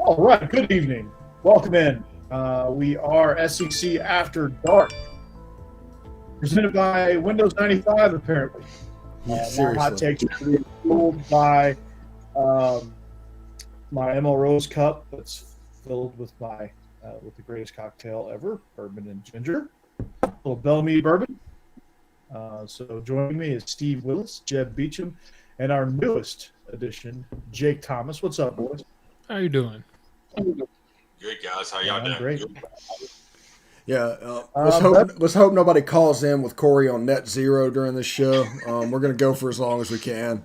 All right, good evening. Welcome in. We are SEC After Dark, presented by Windows 95, apparently. Yeah, My hot seriously. takes are being fueled by my ML Rose cup that's filled with the greatest cocktail ever, bourbon and ginger, a little Bellmead bourbon. So joining me is Steve Willis, Jeb Beecham, and our newest addition, Jake Thomas. What's up, boys? How you doing? Good guys, how y'all doing? Great. Yeah, let's hope nobody calls in with Corey on net zero during this show. We're gonna go for as long as we can.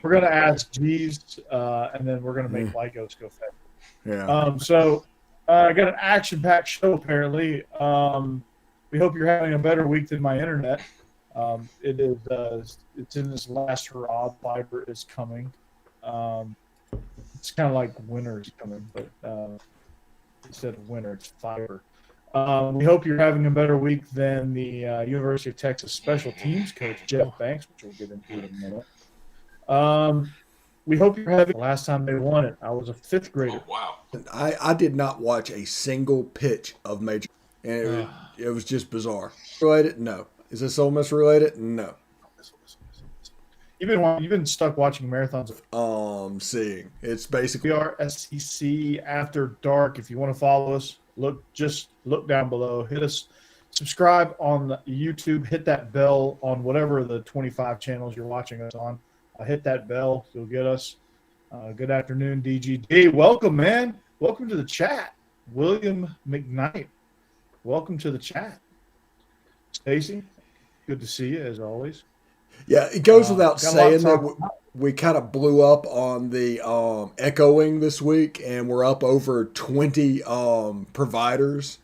We're gonna ask G's, and then we're gonna make Lycos go fast. Yeah. So I got an action-packed show. Apparently, we hope you're having a better week than my internet. It is. It's in this last hurrah. Fiber is coming. It's kind of like winter is coming, but instead of winter, it's fiber. We hope you're having a better week than the University of Texas special teams coach, Jeff Banks, which we'll get into in a minute. We hope you're having the last time they won it. I was a fifth grader. Oh, wow. I did not watch a single pitch of Major, and it was just bizarre. Related? No. Is this Ole Miss related? No. You've been stuck watching marathons. Seeing it's basically We are SEC After Dark. If you want to follow us, look down below. Hit us, subscribe on the YouTube. Hit that bell on whatever the 25 channels you're watching us on. Hit that bell. You'll get us. Good afternoon, DGD. Welcome, man. Welcome to the chat. William McKnight. Welcome to the chat. Stacy, good to see you as always. Yeah, it goes without got a lot saying to talk that we kind of blew up on the echoing this week, and we're up over 20 providers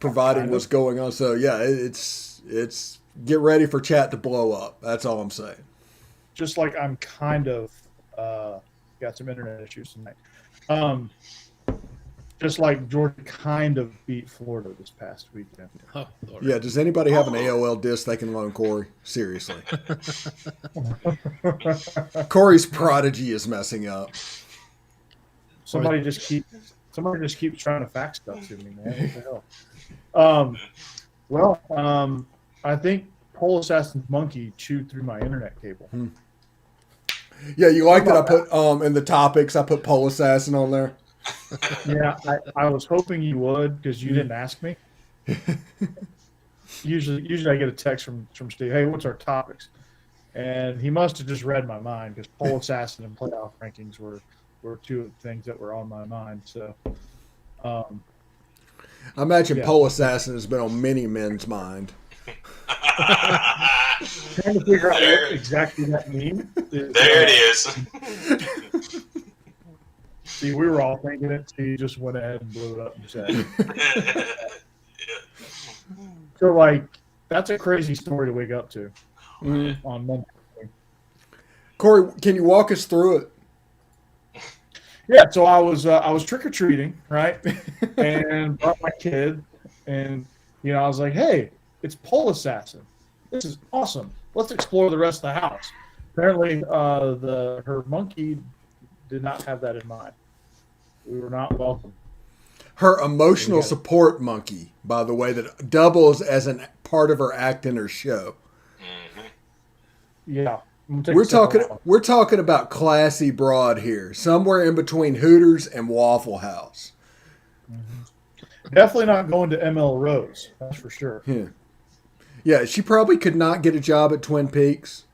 providing what's going on. So yeah, it's get ready for chat to blow up. That's all I'm saying. Just like I'm kind of got some internet issues tonight. Just like Georgia kind of beat Florida this past weekend. Oh, Lord. Yeah, does anybody have an AOL disc they can loan Corey? Seriously. Corey's prodigy is messing up. Somebody just keeps trying to fax stuff to me, man. What the hell? I think Pole Assassin's monkey chewed through my internet cable. Yeah, you like that I put in the topics, I put Pole Assassin on there? Yeah, I was hoping you would because you didn't ask me. Usually I get a text from Steve, hey, what's our topics? And he must have just read my mind because Pole Assassin and playoff rankings were two of the things that were on my mind. So I imagine Pole Assassin has been on many men's mind. Trying to figure out what exactly that means. There it is. See, we were all thinking it. Steve just went ahead and blew it up and said it. So, like, that's a crazy story to wake up to on Monday. Corey, can you walk us through it? Yeah, so I was trick or treating, right, and brought my kid, and I was like, hey, it's Pole Assassin. This is awesome. Let's explore the rest of the house. Apparently, her monkey did not have that in mind. We were not welcome. Her emotional support monkey, by the way, that doubles as a part of her act in her show. Yeah. We're talking about classy broad here, somewhere in between Hooters and Waffle House. Definitely not going to ML Rose, that's for sure. Yeah, she probably could not get a job at Twin Peaks.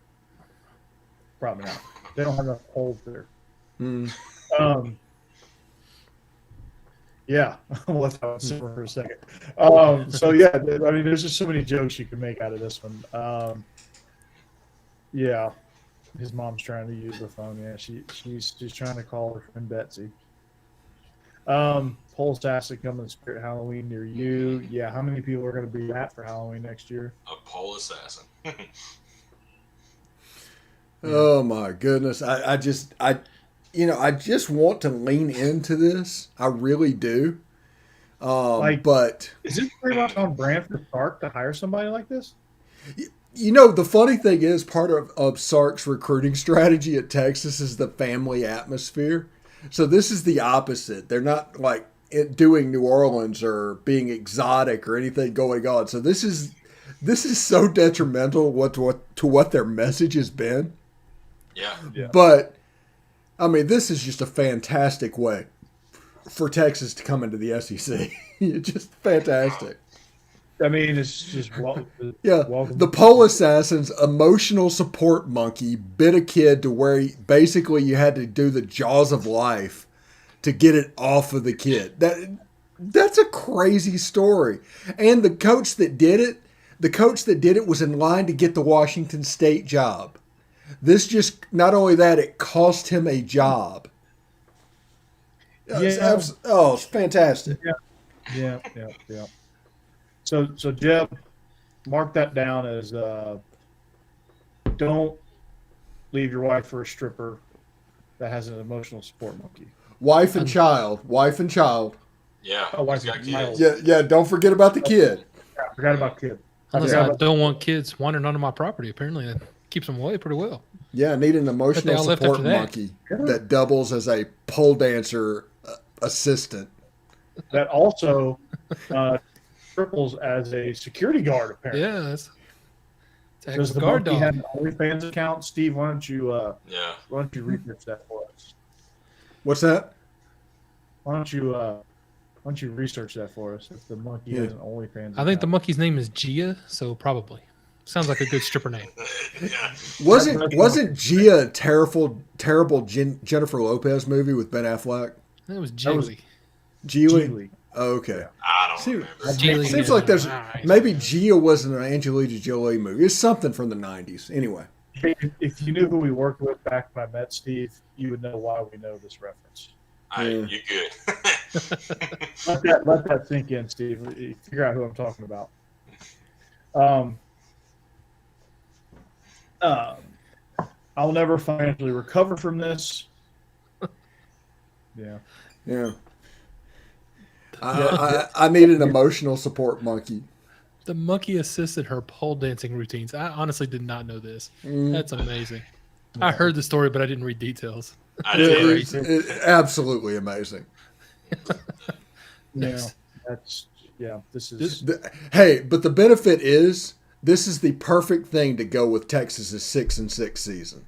Probably not. They don't have enough holes there. Yeah, we'll let that simmer for a second. So yeah, I mean, there's just so many jokes you can make out of this one. Yeah, his mom's trying to use the phone. Yeah, she's trying to call her friend Betsy. Pole Assassin coming to Spirit Halloween near you. Yeah, how many people are going to be at for Halloween next year? A Pole Assassin. Oh my goodness! I just want to lean into this. I really do. But is it pretty much on brand for Sark to hire somebody like this? The funny thing is, part of Sark's recruiting strategy at Texas is the family atmosphere. So this is the opposite. They're not like doing New Orleans or being exotic or anything going on. So this is so detrimental to what their message has been. Yeah. But I mean, this is just a fantastic way for Texas to come into the SEC. It's just fantastic. I mean, it's just welcome. The pole assassin's emotional support monkey bit a kid to where basically you had to do the jaws of life to get it off of the kid. That's a crazy story. And the coach that did it was in line to get the Washington State job. This just, not only that, it cost him a job. It's fantastic. Yeah. So Jeb, mark that down as don't leave your wife for a stripper that has an emotional support monkey. Wife and child. Yeah. Oh, wife he's got and kids. child. Yeah. Don't forget about the kid. I forgot about kid. Unless I don't want kids wandering onto my property. Apparently, that keeps them away pretty well. Yeah, need an emotional support monkey that doubles as a pole dancer assistant. That also triples as a security guard, apparently. Yeah, that's Does the guard monkey dog. have an OnlyFans account? Steve, why don't you research that for us? What's that? Why don't you research that for us? If the monkey has an OnlyFans account. I think the monkey's name is Gia, so probably sounds like a good stripper name. Yeah. Wasn't Gia a terrible Jennifer Lopez movie with Ben Affleck? That was Geely. Geely. Oh, okay. I don't remember. Seems like there's maybe Gia wasn't an Angelina Jolie movie. It's something from the 90s. Anyway. If you knew who we worked with back when I met Steve, you would know why we know this reference. You're good. Let that sink in, Steve. Figure out who I'm talking about. I'll never financially recover from this. Yeah. I need an emotional support monkey. The monkey assisted her pole dancing routines. I honestly did not know this. That's amazing. I heard the story, but I didn't read details. I did. It's absolutely amazing. This is Hey, but the benefit is this is the perfect thing to go with Texas's 6-6 season.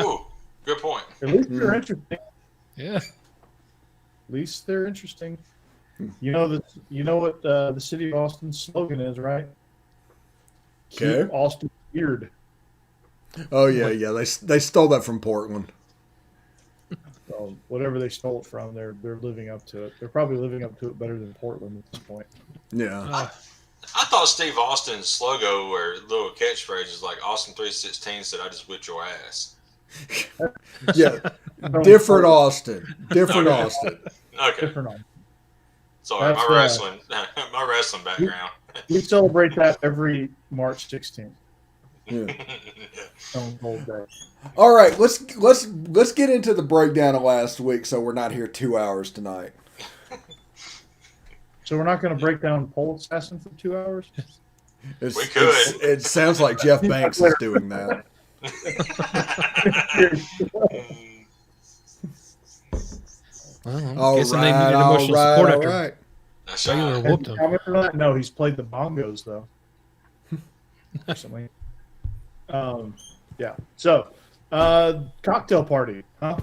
Ooh, good point. at least they're interesting. Yeah. At least they're interesting. You know what the city of Austin's slogan is, right? Okay. Keep Austin weird. Oh yeah. They stole that from Portland. So whatever they stole it from, they're living up to it. They're probably living up to it better than Portland at this point. Yeah. I thought Steve Austin's slogan or little catchphrase is like Austin 316 said, "I just whipped your ass." Yeah. Different Austin. Okay. Austin. Okay. Different on. Sorry, That's my wrestling background. We celebrate that every March 16th. Yeah. Stone Cold Day. All right, let's get into the breakdown of last week so we're not here 2 hours tonight. So we're not going to break down Pole Assassin for 2 hours? We could. It sounds like Jeff Banks is doing that. Well, All I'm guessing they right, needed all emotional right, support all after right. That's Baylor right. whooped him. Comment on that? No, he's played the bongos, though. Recently. Yeah. So, cocktail party, huh?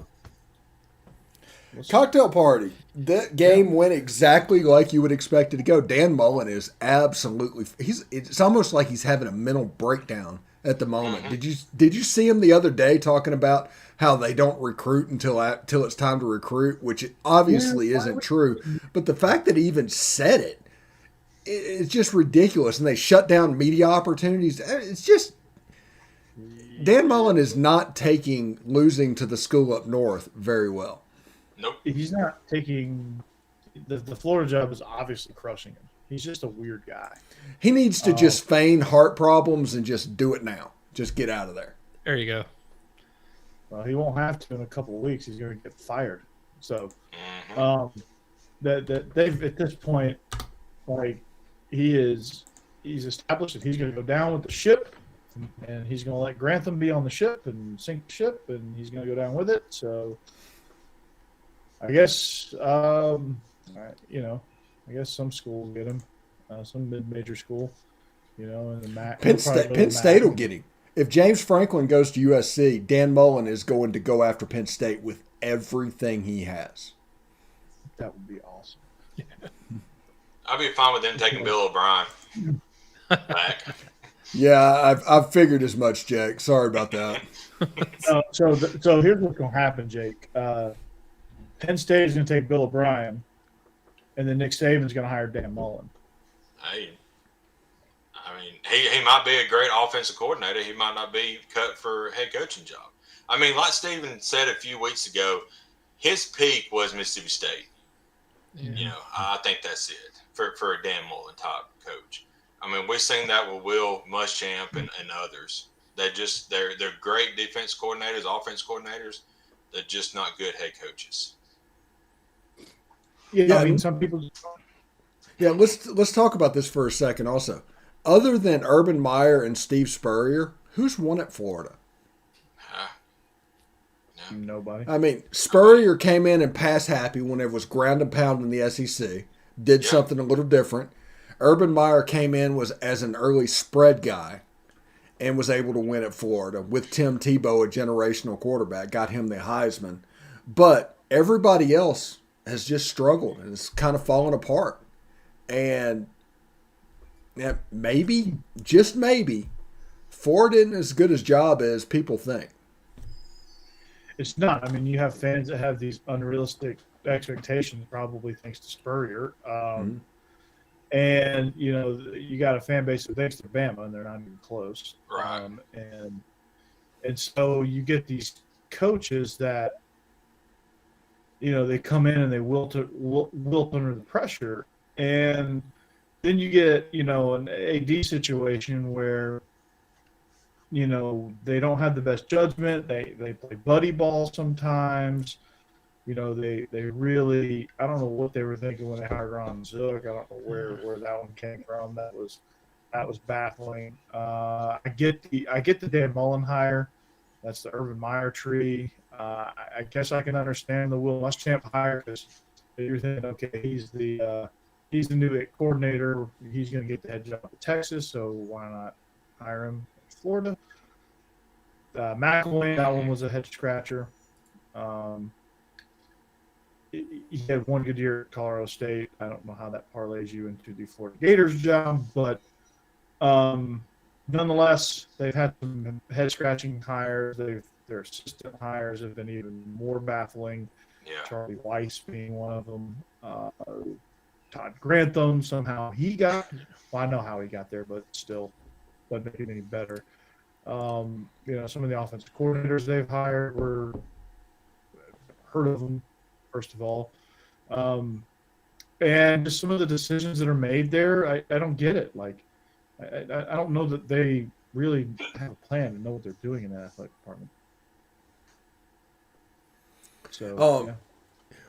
Cocktail party. That game went exactly like you would expect it to go. Dan Mullen is absolutely. It's almost like he's having a mental breakdown at the moment. Mm-hmm. Did you see him the other day talking about how they don't recruit until it's time to recruit, which obviously isn't true. But the fact that he even said it's just ridiculous. And they shut down media opportunities. It's just Dan Mullen is not taking losing to the school up north very well. Nope. He's not taking the Florida job is obviously crushing him. He's just a weird guy. He needs to just feign heart problems and just do it now. Just get out of there. There you go. Well, he won't have to in a couple of weeks. He's going to get fired. So, that they've at this point, like he's established that he's going to go down with the ship, and he's going to let Grantham be on the ship and sink the ship, and he's going to go down with it. So, I guess I guess some schools get him, some mid-major school, and the MAC. Penn He'll probably State, go to Penn the State will MAC. get him. If James Franklin goes to USC, Dan Mullen is going to go after Penn State with everything he has. That would be awesome. I'd be fine with them taking Bill O'Brien back. Yeah, I've figured as much, Jake. Sorry about that. So here's what's going to happen, Jake. Penn State is going to take Bill O'Brien, and then Nick Saban's going to hire Dan Mullen. Hey, I mean, he might be a great offensive coordinator. He might not be cut for a head coaching job. I mean, like Steven said a few weeks ago, his peak was Mississippi State. Yeah. I think that's it for a Dan Mullen type coach. I mean, we've seen that with Will Muschamp and others. They're great defense coordinators, offense coordinators. They're just not good head coaches. Yeah, I mean, some people. Yeah, let's talk about this for a second. Also, other than Urban Meyer and Steve Spurrier, who's won at Florida? Nobody. I mean, Spurrier came in and pass happy when it was ground and pound in the SEC. Did something a little different. Urban Meyer came in was as an early spread guy and was able to win at Florida with Tim Tebow, a generational quarterback, got him the Heisman. But everybody else has just struggled and it's kind of fallen apart. And maybe, just maybe, Ford isn't as good a job as people think. It's not. I mean, you have fans that have these unrealistic expectations, probably thanks to Spurrier. And, you got a fan base that thinks they're Bama, and they're not even close. Right. And so you get these coaches that, they come in and they wilt under the pressure. And then you get, an AD situation where, they don't have the best judgment. They play buddy ball sometimes. They really, I don't know what they were thinking when they hired Ron Zook. I don't know where that one came from. That was baffling. I get the Dan Mullen hire. That's the Urban Meyer tree. I guess I can understand the Will Muschamp hire because you're thinking, okay, he's the new coordinator. He's going to get the head job at Texas, so why not hire him in Florida? McElwain, that one was a head scratcher. He had one good year at Colorado State. I don't know how that parlays you into the Florida Gators job, but nonetheless, they've had some head-scratching hires. Their assistant hires have been even more baffling. Yeah. Charlie Weiss being one of them. Todd Grantham, somehow he got – well, I know how he got there, but still doesn't make it any better. Some of the offensive coordinators they've hired were heard of them, first of all. And just some of the decisions that are made there, I don't get it. Like, I don't know that they really have a plan and know what they're doing in that athletic department. So,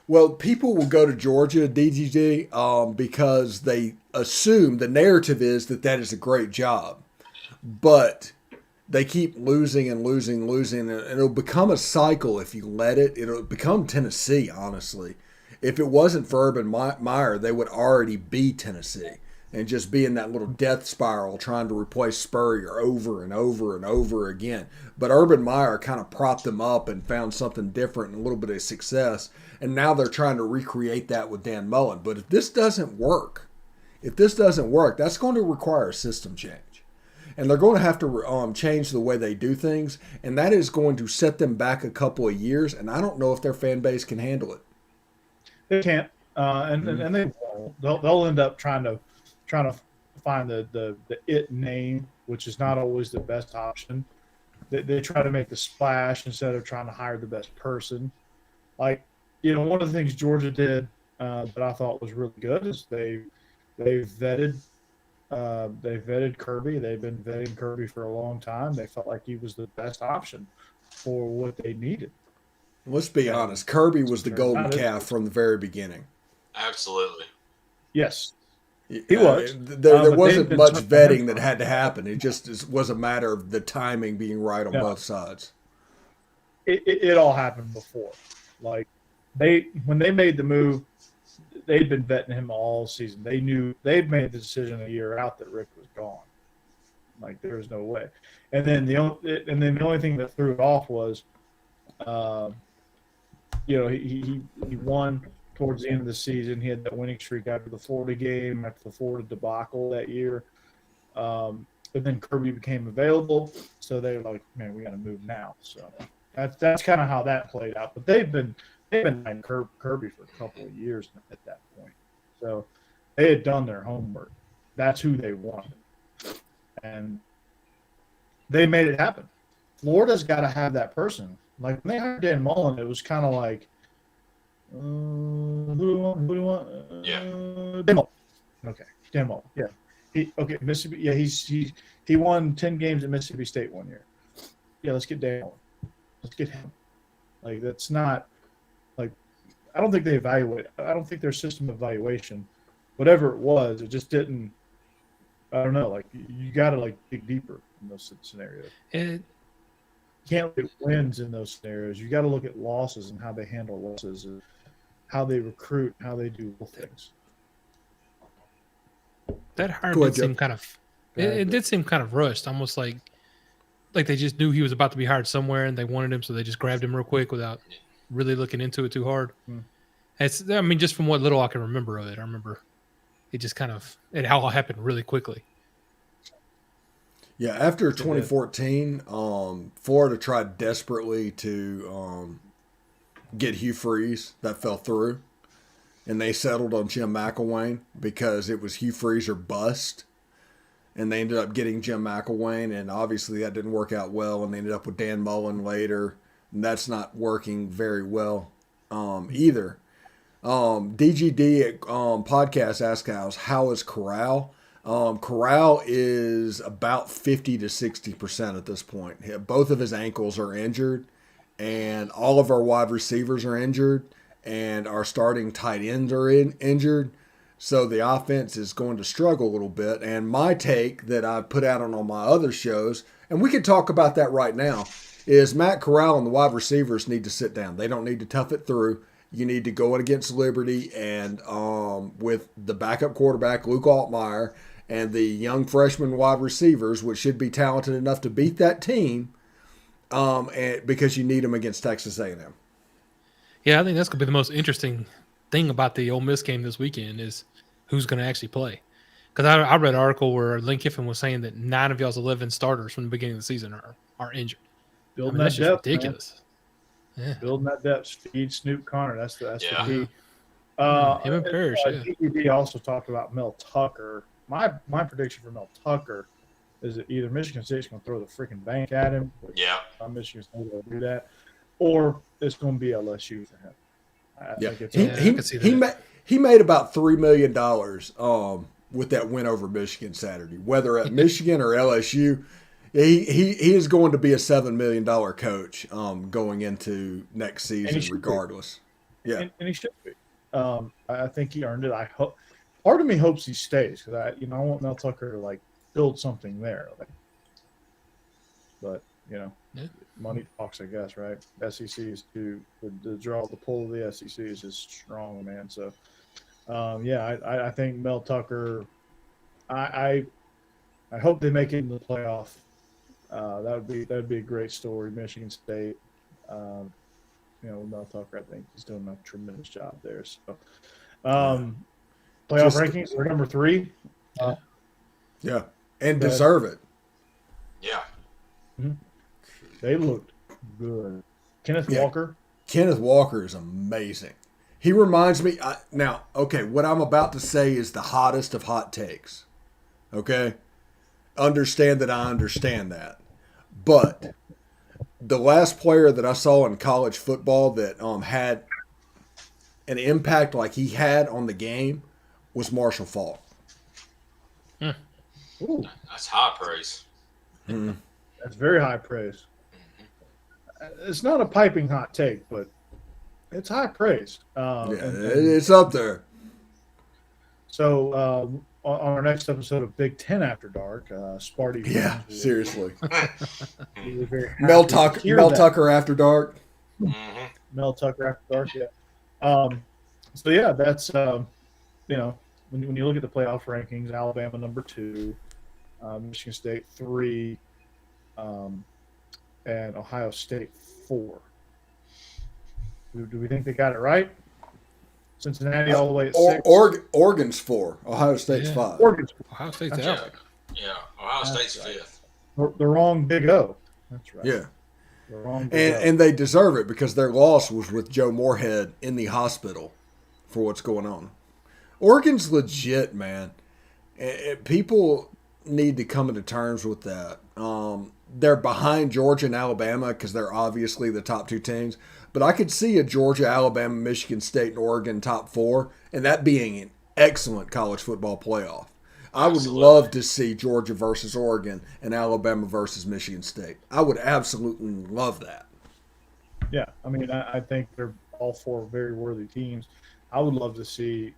Well, people will go to Georgia, DGD, because they assume the narrative is that is a great job. But they keep losing and losing and losing, and it'll become a cycle if you let it. It'll become Tennessee, honestly. If it wasn't for Urban Meyer, they would already be Tennessee and just be in that little death spiral trying to replace Spurrier over and over and over again. But Urban Meyer kind of propped them up and found something different and a little bit of success, and now they're trying to recreate that with Dan Mullen. But if this doesn't work, that's going to require a system change. And they're going to have to change the way they do things, and that is going to set them back a couple of years, and I don't know if their fan base can handle it. They can't, and they won't. They'll end up trying to find the it name, which is not always the best option. They try to make the splash instead of trying to hire the best person. Like, one of the things Georgia did that I thought was really good is they vetted Kirby. They've been vetting Kirby for a long time. They felt like he was the best option for what they needed. Let's be honest. Kirby was the golden calf from the very beginning. Absolutely. Yes, he was. There wasn't much vetting that had to happen. It just was a matter of the timing being right on both sides. It all happened before. Like, when they made the move, they'd been vetting him all season. They knew they'd made the decision a year out that Rick was gone. Like there was no way. And then the only thing that threw it off was, he won towards the end of the season. He had that winning streak after the Florida game, after the Florida debacle that year. But then Kirby became available, so they were like, "Man, we got to move now." So that's kind of how that played out. But they've been eyeing Kirby for a couple of years at that point, so they had done their homework. That's who they wanted, and they made it happen. Florida's got to have that person. Like when they hired Dan Mullen, it was kind of like, who do we want? Yeah. Dan Mullen. Okay, Dan Mullen. Yeah. Mississippi. Yeah, he won 10 games at Mississippi State one year. Yeah, let's get Dan Mullen. Let's get him. Like that's not like I don't think they evaluate. I don't think their system of evaluation, whatever it was, it just didn't. I don't know. Like you got to like dig deeper in those scenarios. You can't look at wins in those scenarios. You got to look at losses and how they handle losses, and how they recruit, how they do things. That hire did seem kind of. It did seem kind of rushed, almost like they just knew he was about to be hired somewhere and they wanted him, so they just grabbed him real quick without really looking into it too hard. Just from what little I can remember of it, I remember it just it all happened really quickly. Yeah, after 2014, Florida tried desperately to get Hugh Freeze. That fell through. And they settled on Jim McElwain because it was Hugh Freeze or bust. And they ended up getting Jim McElwain, and obviously that didn't work out well, and they ended up with Dan Mullen later. And that's not working very well either. DGD at podcast asked us, how is Corral? Corral is about 50 to 60% at this point. Both of his ankles are injured, and all of our wide receivers are injured, and our starting tight ends are injured. So the offense is going to struggle a little bit. And my take that I put out on all my other shows, and we could talk about that right now, is Matt Corral and the wide receivers need to sit down. They don't need to tough it through. You need to go in against Liberty and with the backup quarterback, Luke Altmaier, and the young freshman wide receivers, which should be talented enough to beat that team, and because you need them against Texas A&M. Yeah, I think that's going to be the most interesting thing about the Ole Miss game this weekend is who's going to actually play. Because I read an article where Lane Kiffin was saying that 9 of y'all's 11 starters from the beginning of the season are injured. Building that's that just depth, ridiculous. Yeah. Building that depth, feed Snoop Connor. That's the key. Him and Parrish. DPD also talked about Mel Tucker. My prediction for Mel Tucker is that either Michigan State's going to throw the freaking bank at him. Yeah. Michigan State will do that, or it's going to be LSU for him. He made about $3 million with that win over Michigan Saturday. Whether at Michigan or LSU, he is going to be a $7 million coach going into next season, regardless. Yeah, and he should be. I think he earned it. I hope. Part of me hopes he stays because I want Mel Tucker to like build something there. But money talks, I guess, right? SEC is the pull of the SEC is just strong, man. So, I think Mel Tucker. I hope they make it in the playoff. That would be a great story. Michigan State, Mel Tucker. I think he's doing a tremendous job there. So, playoff rankings, we're number 3. And deserve it. Yeah. Mm-hmm. They looked good. Kenneth Walker. Kenneth Walker is amazing. He reminds me what I'm about to say is the hottest of hot takes. Okay? Understand that I understand that. But the last player that I saw in college football that had an impact like he had on the game was Marshall Faulk. Ooh. That's high praise. Mm-hmm. That's very high praise. It's not a piping hot take, but it's high praise. It's up there. So on our next episode of Big Ten After Dark, Sparty. Yeah, seriously. Very Mel Tucker After Dark. Mm-hmm. Mel Tucker After Dark, yeah. So yeah, that's when you look at the playoff rankings, Alabama number 2, Michigan State 3, and Ohio State 4. Do we think they got it right? Cincinnati all the way at 6. Oregon's 4. Ohio State's 5. Oregon's 4. Ohio State's That's out. right. Yeah. Ohio State's That's right. 5th. The wrong Big O. That's right. Yeah. The wrong Big O. And they deserve it because their loss was with Joe Moorhead in the hospital for what's going on. Oregon's legit, man. People need to come into terms with that. They're behind Georgia and Alabama because they're obviously the top 2 teams. But I could see a Georgia, Alabama, Michigan State, and Oregon top 4, and that being an excellent college football playoff. I would love to see Georgia versus Oregon and Alabama versus Michigan State. I would absolutely love that. Yeah, I mean, I think they're all 4 very worthy teams. I would love to see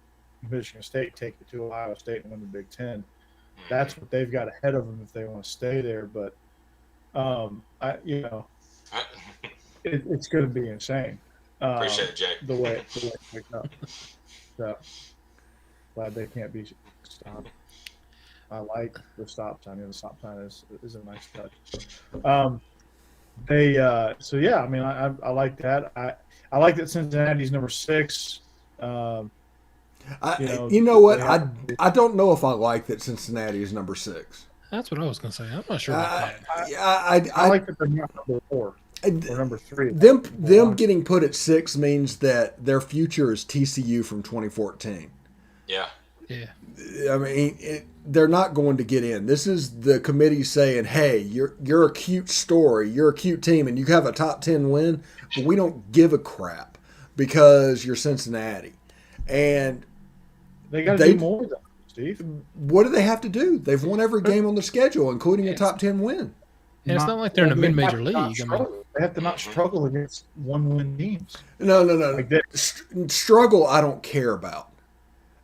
Michigan State take it to Ohio State and win the Big Ten. That's what they've got ahead of them if they want to stay there. But, it's going to be insane. Appreciate it, Jay. The way it picked up. So glad they can't be stopped. I like the stop sign. The stop sign is a nice touch. So yeah, I mean, I like that. I like that Cincinnati's number 6. You know what? I don't know if I like that Cincinnati is number 6. That's what I was going to say. I'm not sure about that. I like that they're not number 4 or number 3. Them getting put at 6 means that their future is TCU from 2014. Yeah. Yeah. I mean, they're not going to get in. This is the committee saying, "Hey, you're a cute story. You're a cute team, and you have a top 10 win, but we don't give a crap because you're Cincinnati." And they got to do more than that, Steve. What do they have to do? They've won every game on the schedule, including a top 10 win. And it's not like they're in a mid-major league. I mean, they have to not struggle against 1-win teams. No. Like Struggle, I don't care about.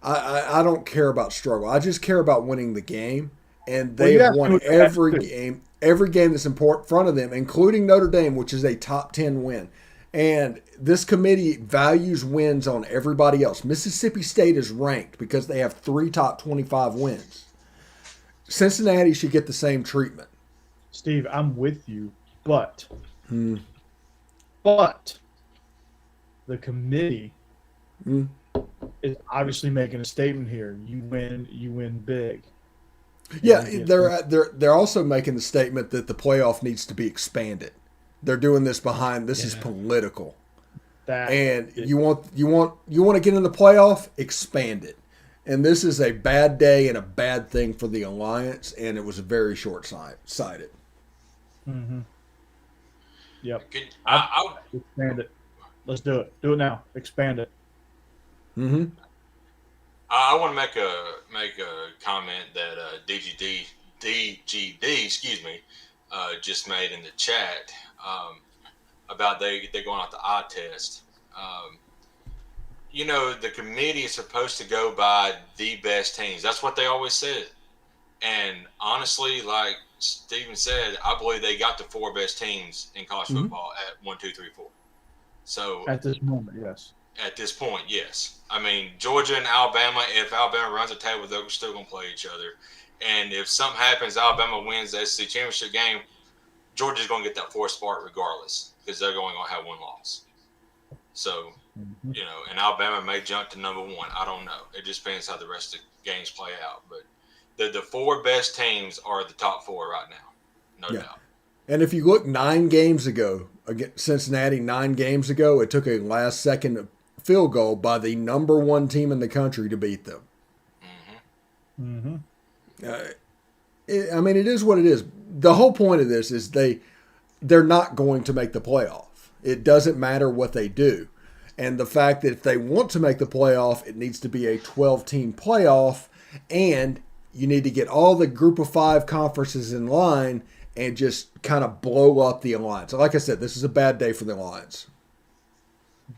I don't care about struggle. I just care about winning the game, and they've won every game that's in front of them, including Notre Dame, which is a top 10 win. And this committee values wins on everybody else. Mississippi State is ranked because they have 3 top 25 wins. Cincinnati should get the same treatment. Steve, I'm with you, but the committee is obviously making a statement here. You win big. Yeah, they're also making the statement that the playoff needs to be expanded. They're doing this this is political. You want to get in the playoff, expand it. And this is a bad day and a bad thing for the alliance, and it was very short-sighted. Mm-hmm. Yep. I'll expand it. Let's do it. Do it now. Expand it. Mm-hmm. I want to make a comment that DGD, just made in the chat about they're going out the eye test. The committee is supposed to go by the best teams. That's what they always said. And honestly, like Steven said, I believe they got the 4 best teams in college football at 1, 2, 3, 4. So at this moment, yes. At this point, yes. I mean, Georgia and Alabama, if Alabama runs a table, they're still going to play each other. And if something happens, Alabama wins the SEC championship game, Georgia's going to get that 4th spot regardless because they're going to have 1 loss. So, and Alabama may jump to number 1. I don't know. It just depends how the rest of the games play out. But the 4 best teams are the top 4 right now. No doubt. And if you look 9 games ago, against Cincinnati 9 games ago, it took a last-second field goal by the number 1 team in the country to beat them. Mm-hmm. I mean, it is what it is. The whole point of this is they're not going to make the playoff. It doesn't matter what they do. And the fact that if they want to make the playoff, it needs to be a 12-team playoff, and you need to get all the group of 5 conferences in line and just kind of blow up the alliance. So like I said, this is a bad day for the alliance.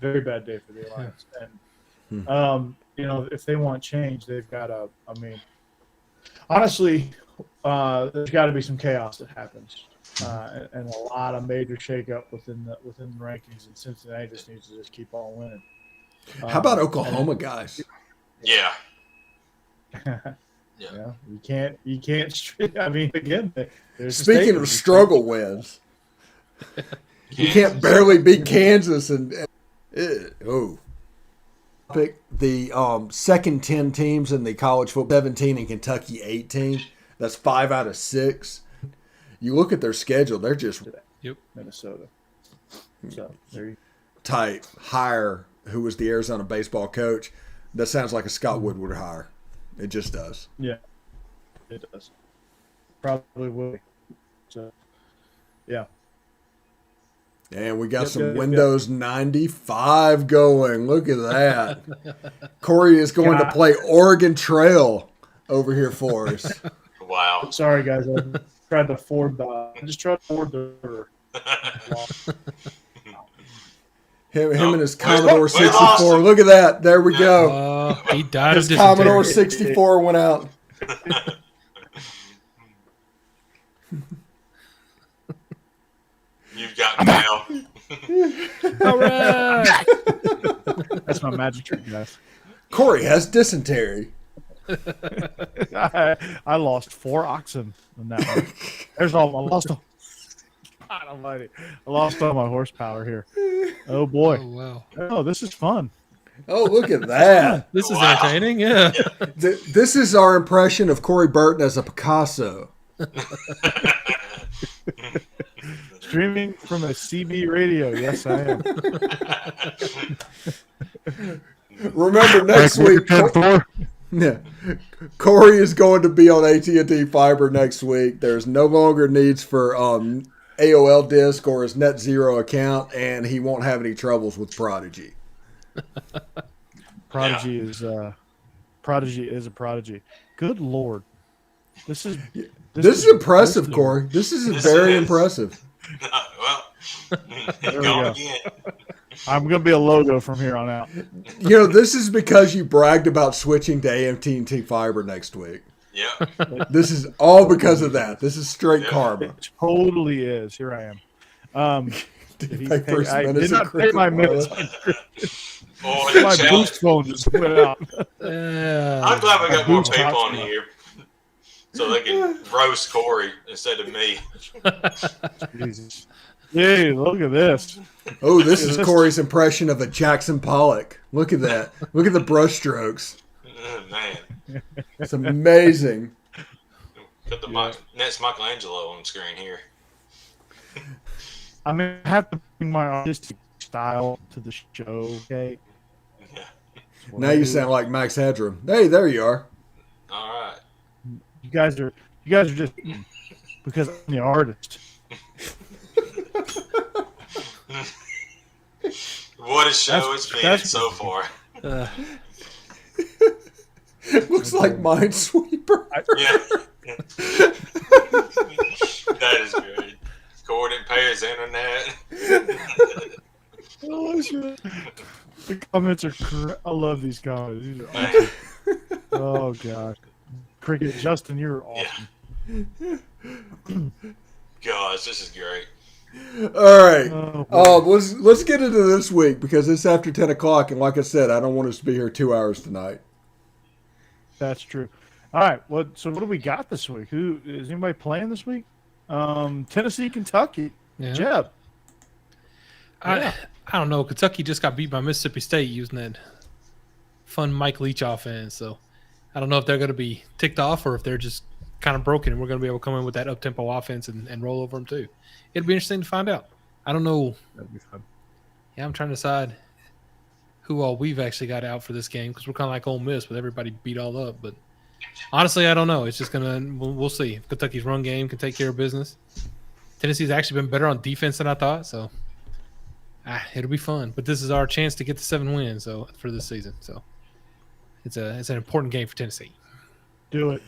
Very bad day for the alliance. And, if they want change, they've got to, honestly, there's got to be some chaos that happens. And a lot of major shakeup within the rankings, and Cincinnati just needs to just keep on winning. How about Oklahoma guys? Yeah. Yeah, you can't. I mean, again, there's a Speaking statement. of struggle wins, you can't barely beat Kansas Pick the second 10 teams in the college football, 17 and Kentucky 18. That's 5 out of 6. You look at their schedule; they're just Minnesota. So there you tight. Hire who was the Arizona baseball coach. That sounds like a Scott Woodward hire. It just does. Yeah, it does. Probably will. So, yeah. And we got some Windows 95 going. Look at that. Corey is going to play Oregon Trail over here for us. Wow. Sorry, guys. I tried to forward the. I just tried to forward the. Him and his Commodore 64. Look at that. There we go. He died his of Commodore dysentery. 64 went out. You've got mail. All right. That's my magic trick, guys. Corey has dysentery. I lost 4 oxen in that one. There's all I lost. God almighty. I lost all my horsepower here. Oh boy. Oh, wow. Oh, this is fun. Oh, look at that. This is entertaining. Yeah. This is our impression of Corey Burton as a Picasso. Streaming from a CB radio. Yes, I am. Remember next week, Corey is going to be on AT&T Fiber next week. There's no longer needs for AOL Disk or his Net Zero account, and he won't have any troubles with Prodigy. Prodigy is a prodigy. Good Lord. This is impressive, Corey. This is very impressive. Well, There we go go. again. I'm going to be a logo from here on out. You know, this is because you bragged about switching to AT&T Fiber next week. Yep. This is all because of that. This is straight karma. It totally is. Here I am. Did you pay first I minutes did not of pay my Christmas? minutes. Boy, the My chat- boost phone just went out. I'm glad we got more Boost people on hotspot. here so they can roast Corey instead of me. Jesus. Hey, look at this. Oh, this is Corey's impression of a Jackson Pollock. Look at that. Look at the brush strokes. Man, It's amazing. put the next Michelangelo on the screen here. I mean, I have to bring my artistic style to the show, okay? Yeah. Now you sound like Max Headroom. Hey, there you are. All right. You guys are just because I'm the artist. What a show it's been that's- so far. Looks like Minesweeper. Yeah. That is good. Corey didn't pay his internet. Oh, shit. The comments are. I love these comments. These are awesome. Oh god, Cricket, Justin, you're awesome. Gosh, this is great. All right. Oh, boy. Let's get into this week because it's after 10 o'clock, and like I said, I don't want us to be here 2 hours tonight. That's true. All right. So what do we got this week? Who is anybody playing this week? Tennessee, Kentucky. Yeah. Jeb. I don't know. Kentucky just got beat by Mississippi State using that fun Mike Leach offense. So I don't know if they're going to be ticked off or if they're just kind of broken and we're going to be able to come in with that up-tempo offense and roll over them too. It'll be interesting to find out. I don't know. That'd be fun. Yeah, I'm trying to decide who all we've actually got out for this game because we're kind of like Ole Miss with everybody beat all up. But honestly, I don't know. It's just going to – we'll see. If Kentucky's run game can take care of business. Tennessee's actually been better on defense than I thought, so it'll be fun. But this is our chance to get to 7 wins for this season. So it's an important game for Tennessee. Do it.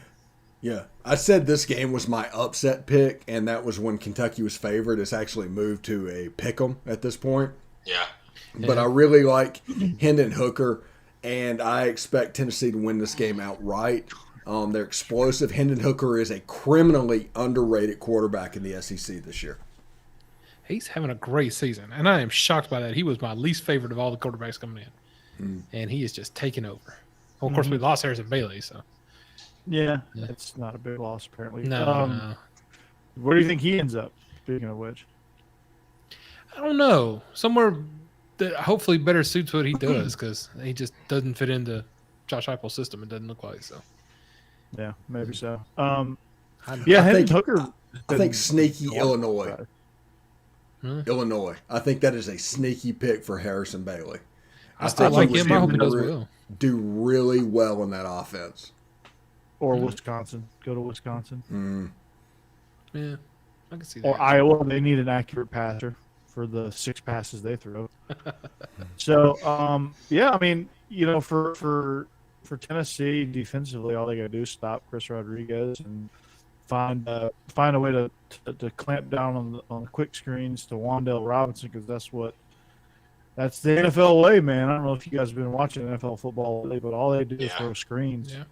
Yeah. I said this game was my upset pick, and that was when Kentucky was favored. It's actually moved to a pick 'em at this point. Yeah. But I really like Hendon Hooker, and I expect Tennessee to win this game outright. They're explosive. Hendon Hooker is a criminally underrated quarterback in the SEC this year. He's having a great season, and I am shocked by that. He was my least favorite of all the quarterbacks coming in. and he is just taking over. Well, of course, we lost Harrison Bailey, so yeah, it's not a big loss apparently. no. Where do you think he ends up? Speaking of which, I don't know. Somewhere that hopefully better suits what he does, because he just doesn't fit into Josh Heupel's system. It doesn't look like so. Yeah, maybe so. I think Hooker. I think sneaky Illinois. Really? Illinois. I think that is a sneaky pick for Harrison Bailey. I still like him. I hope he does well. Do really well in that offense. Or Wisconsin. Go to Wisconsin. Yeah, I can see that. Or Iowa. They need an accurate passer for the 6 passes they throw. So, yeah, I mean, for Tennessee defensively, all they got to do is stop Chris Rodriguez and find a way to clamp down on the quick screens to Wan'Dale Robinson, because that's the NFL way, man. I don't know if you guys have been watching NFL football lately, but all they do is throw screens. Yeah.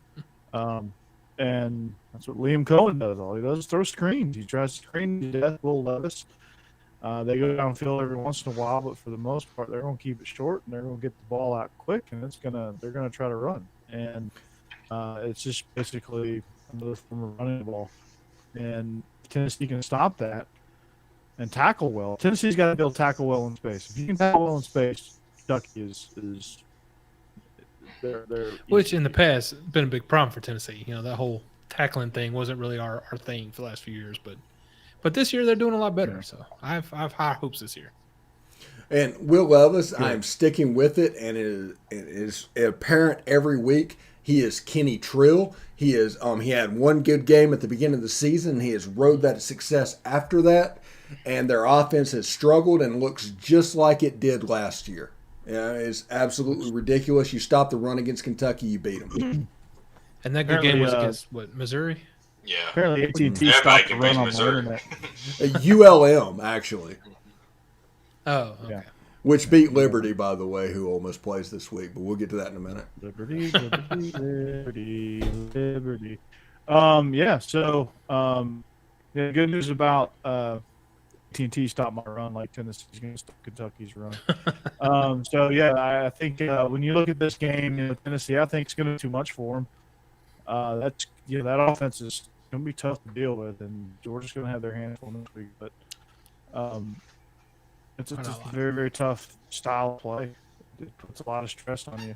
And that's what Liam Cohen does. All he does is throw screens. He tries to screen to death Will Levis. They go downfield every once in a while, but for the most part, they're going to keep it short and they're going to get the ball out quick, and they're going to try to run. And it's just basically another form of running the ball. And Tennessee can stop that and tackle well. Tennessee's got to be able to tackle well in space. If you can tackle well in space, Ducky is they're which in the past been a big problem for Tennessee. That whole tackling thing wasn't really our thing for the last few years, but this year they're doing a lot better. So I have high hopes this year. And Will Levis, I am sticking with it, and it is apparent every week. He is Kenny Trill. He had one good game at the beginning of the season. He has rode that success after that, and their offense has struggled and looks just like it did last year. Yeah, it's absolutely ridiculous. You stop the run against Kentucky, you beat them. And that good game was against Missouri? Yeah. Apparently AT&T stopped the run on the internet. ULM, actually. Oh, okay. Yeah. Which beat Liberty, by the way, who almost plays this week, but we'll get to that in a minute. Liberty. Yeah, so good news about AT&T stopped my run like Tennessee's going to stop Kentucky's run. So, yeah, I think when you look at this game, Tennessee, I think it's going to be too much for them. That offense is going to be tough to deal with, and Georgia's going to have their hands full this week. But it's a very, very tough style of play. It puts a lot of stress on you.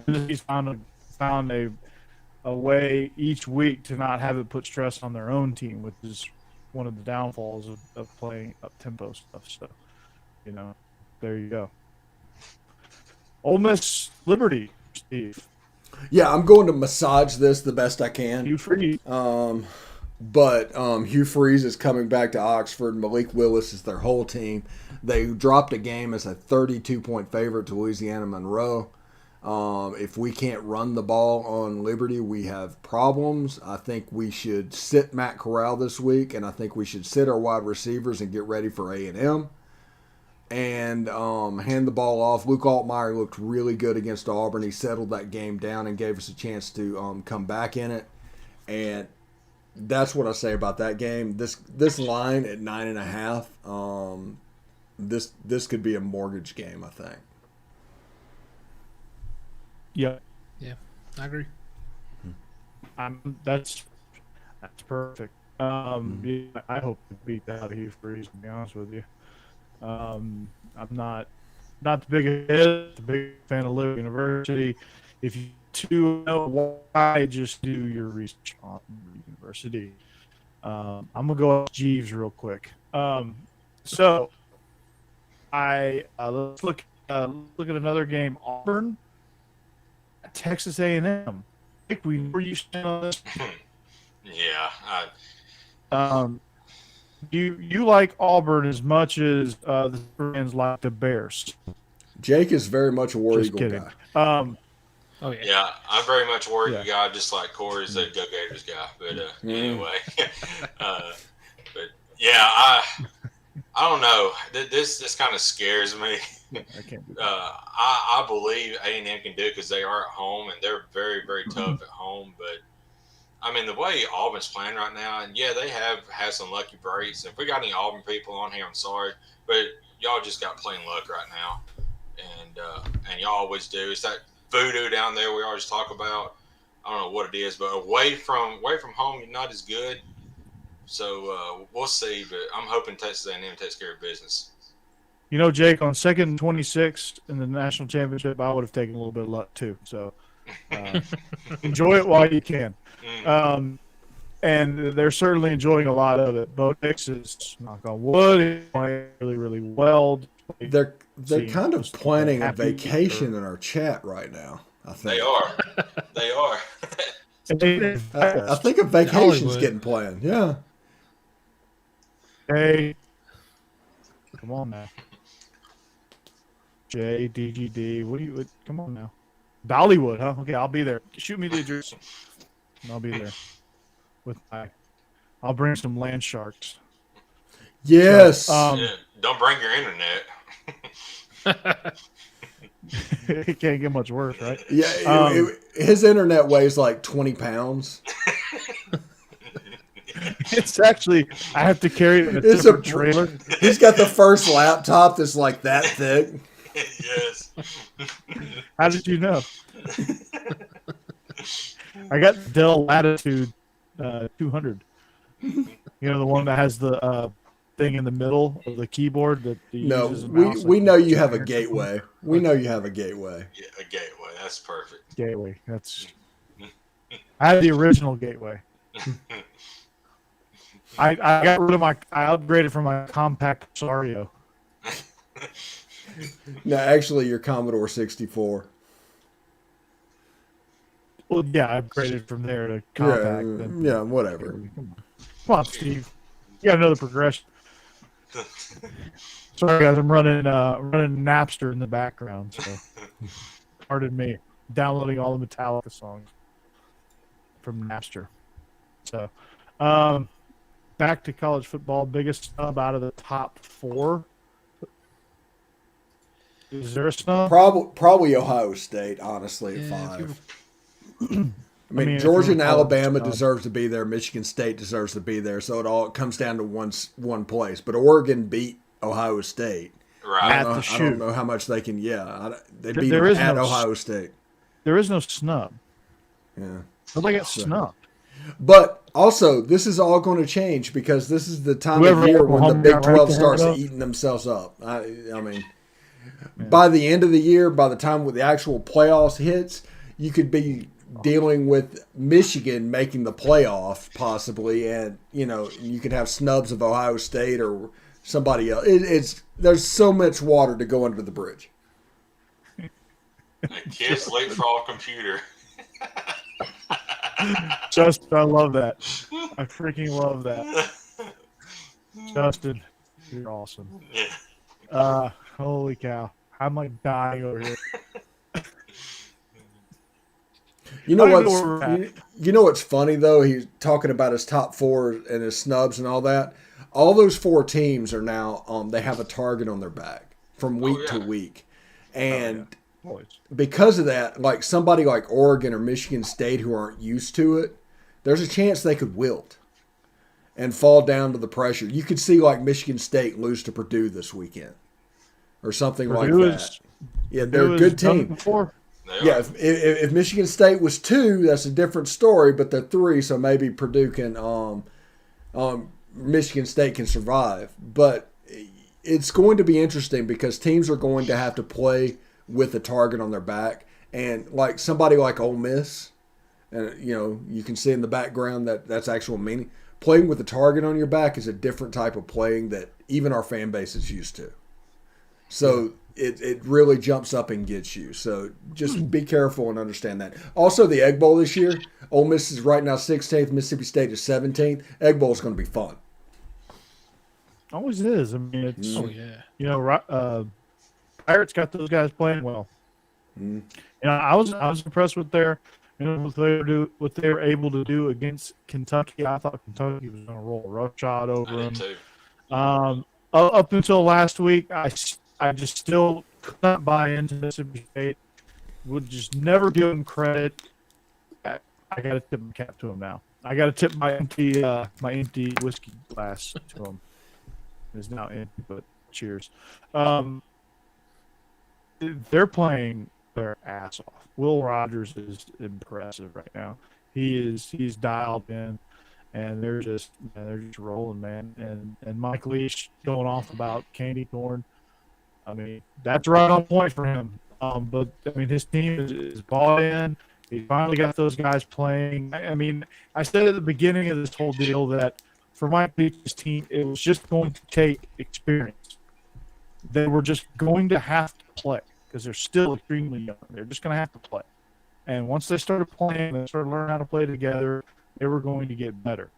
And he's found a way each week to not have it put stress on their own team, which is one of the downfalls of playing up-tempo stuff. So, there you go. Ole Miss Liberty, Steve. Yeah, I'm going to massage this the best I can. Hugh Freeze. But Hugh Freeze is coming back to Oxford. Malik Willis is their whole team. They dropped a game as a 32-point favorite to Louisiana Monroe. If we can't run the ball on Liberty, we have problems. I think we should sit Matt Corral this week, and I think we should sit our wide receivers and get ready for A&M. And hand the ball off. Luke Altmaier looked really good against Auburn. He settled that game down and gave us a chance to come back in it. And that's what I say about that game. This line at 9.5. This could be a mortgage game, I think. Yeah, I agree. That's perfect. I hope to beat that out of Hugh Freeze, to be honest with you. I'm not the biggest fan of Liberty University. If you know why, just do your research on University. I'm gonna go off Jeeves real quick. So let's look at another game. Auburn, Texas A&M. Where you stand on this? Yeah. You like Auburn as much as the fans like the Bears. Jake is very much a War Just Eagle kidding. guy. Oh yeah. Yeah, I'm very much a War Eagle guy, just like Corey's a Go Gators guy. But anyway, but yeah, I don't know. This kind of scares me. I can't do that. I believe A&M can do it because they are at home and they're very, very tough at home. But I mean, the way Auburn's playing right now, and yeah, they have had some lucky breaks. If we got any Auburn people on here, I'm sorry, but y'all just got plain luck right now. and y'all always do. It's that voodoo down there we always talk about. I don't know what it is, but away from home, you're not as good. So we'll see, but I'm hoping Texas A&M takes care of business. You know, Jake, on 2nd and 26 in the national championship, I would have taken a little bit of luck too. So enjoy it while you can. And they're certainly enjoying a lot of it. Bo Nix is, knock on wood, playing really, really well. They're kind of planning a vacation in our chat right now, I think. They are. I think a vacation's getting planned. Yeah. Hey, come on now. JDGD, come on now. Dollywood, huh? Okay, I'll be there. Shoot me the address. And I'll be there. I'll bring some land sharks. Yes. So, don't bring your internet. It can't get much worse, right? Yeah, his internet weighs like 20 pounds. It's actually, I have to carry it in a different trailer. He's got the first laptop that's like that thick. Yes. How did you know? I got Dell Latitude 200. You know, the one that has the thing in the middle of the keyboard that uses a mouse. We know you have a gateway. We know you have a gateway. Yeah, a gateway. That's perfect. Gateway. I had the original gateway. I got rid of I upgraded from my compact Sario. No, actually, your Commodore 64. Well, yeah, I upgraded from there to compact. Yeah, whatever. Come on, Steve. You got another progression. Sorry, guys. I'm running Napster in the background, so pardon me. Downloading all the Metallica songs from Napster. So, back to college football. Biggest snub out of the top 4. Is there a snub? Probably Ohio State, honestly, at 5. I mean, Georgia and Alabama deserves to be there. Michigan State deserves to be there. So it comes down to one place. But Oregon beat Ohio State. Right. I don't know how much they can. Yeah, they beat Ohio State. There is no snub. Yeah, but they got snubbed. But also, this is all going to change because this is the time of year when the Big 12 starts eating themselves up. I mean, by the end of the year, by the time the actual playoffs hits, you could be dealing with Michigan making the playoff possibly, and you could have snubs of Ohio State or somebody else. There's so much water to go under the bridge. A kid's late for all computer. Justin, I love that. I freaking love that. Justin, you're awesome. Yeah. Holy cow. I'm like dying over here. You know what's funny though? He's talking about his top 4 and his snubs and all that. All those 4 teams are now they have a target on their back from week to week, and because of that, like somebody like Oregon or Michigan State who aren't used to it, there's a chance they could wilt and fall down to the pressure. You could see like Michigan State lose to Purdue this weekend or something like that. Yeah, they're a good team. Yeah, if Michigan State was 2, that's a different story, but they're 3, so maybe Purdue can Michigan State can survive. But it's going to be interesting because teams are going to have to play with a target on their back. And like somebody like Ole Miss, and you can see in the background that's actual meaning. Playing with a target on your back is a different type of playing that even our fan base is used to. So it really jumps up and gets you. So just be careful and understand that. Also, the Egg Bowl this year, Ole Miss is right now 16th, Mississippi State is 17th. Egg Bowl is going to be fun. Always is. I mean, it's Pirates got those guys playing well. I was impressed with what they were able to do against Kentucky. I thought Kentucky was going to roll roughshod over them. Up until last week, I just still could not buy into Mississippi State. Would just never give them credit. I got to tip my cap to them now. I got to tip my empty whiskey glass to them. It's now empty, but cheers. they're playing their ass off. Will Rogers is impressive right now. He's dialed in, and they're just rolling, man. And Mike Leach going off about candy corn. I mean, that's right on point for him. But I mean, his team is bought in. He finally got those guys playing. I mean, I said at the beginning of this whole deal that for Mike Leach's team, it was just going to take experience. They were just going to have to play because they're still extremely young. They're just going to have to play. And once they started playing, they started learning how to play together, they were going to get better.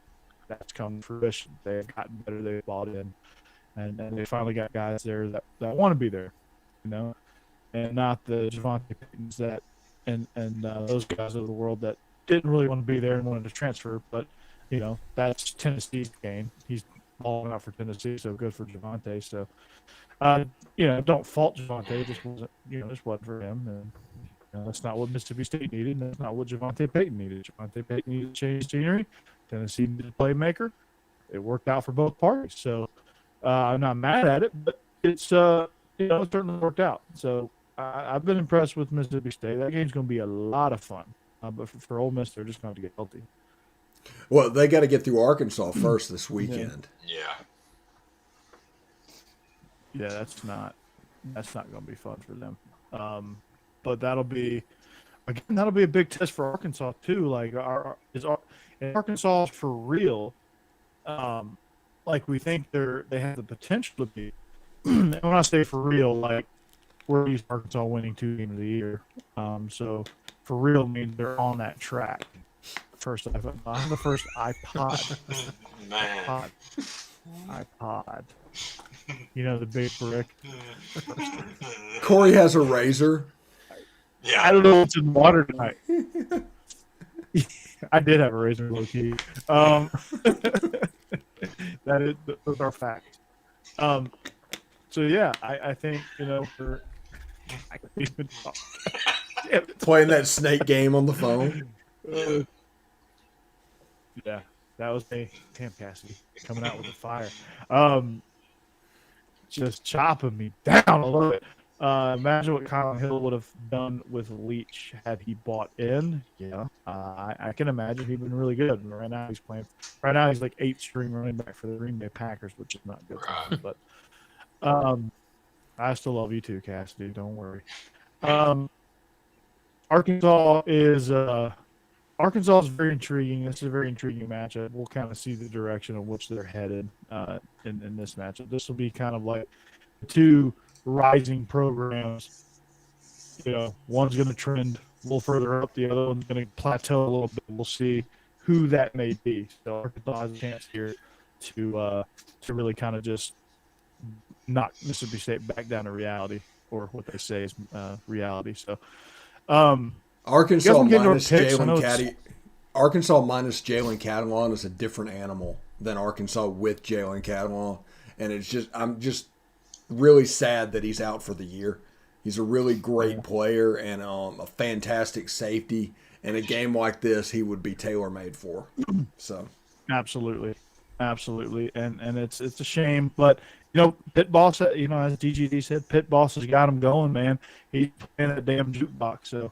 That's come to fruition. They've gotten better. They've bought in. And they finally got guys there that want to be there, you know, and not the Javonte Paytons that and those guys of the world that didn't really want to be there and wanted to transfer. But, you know, that's Tennessee's game. He's balling out for Tennessee, so good for Javonte. So, you know, don't fault Javonte. It just wasn't, you know, just wasn't for him. And you know, that's not what Mississippi State needed. And that's not what Javonte Payton needed. Javonte Payton needed to change scenery. Tennessee needed a playmaker. It worked out for both parties. So, I'm not mad at it, but it's you know, it certainly worked out. So I've been impressed with Mississippi State. That game's going to be a lot of fun. But for Ole Miss, they're just going to get healthy. Well, they got to get through Arkansas first this weekend. Yeah. Yeah, that's not going to be fun for them. But that'll be a big test for Arkansas too. Like, is Arkansas for real? Like we think they have the potential to be. And when I say for real, like we're used to Arkansas winning 2 games of the year. So for real means they're on that track. First iPod. The first iPod. Man. iPod. You know, the big brick. Corey has a razor. Yeah. I don't know what's in the water tonight. I did have a razor, low key. Those are facts. So yeah, I think, you know, I can't even talk. Playing that snake game on the phone. Yeah, that was me. Damn, Cassidy coming out with the fire. Just chopping me down. I love it. Imagine what Colin Hill would have done with Leach had he bought in. Yeah, I can imagine he'd been really good. And right now he's playing. Right now he's like 8th string running back for the Green Bay Packers, which is not good. For him, but I still love you too, Cassidy. Don't worry. Arkansas is very intriguing. This is a very intriguing matchup. We'll kind of see the direction of which they're headed in this matchup. This will be kind of like the two rising programs. You know, one's going to trend a little further up, the other one's going to plateau a little bit. We'll see who that may be. So Arkansas has a chance here to really kind of just knock Mississippi State back down to reality, or what they say is reality. So Arkansas minus Jalen Catalon is a different animal than Arkansas with Jalen Catalon, and I'm just really sad that he's out for the year. He's a really great player and a fantastic safety. In a game like this, he would be tailor-made for. So, absolutely, and it's a shame, but you know, Pit Boss, you know, as DGD said, Pit Boss has got him going, man. He's playing a damn jukebox. So,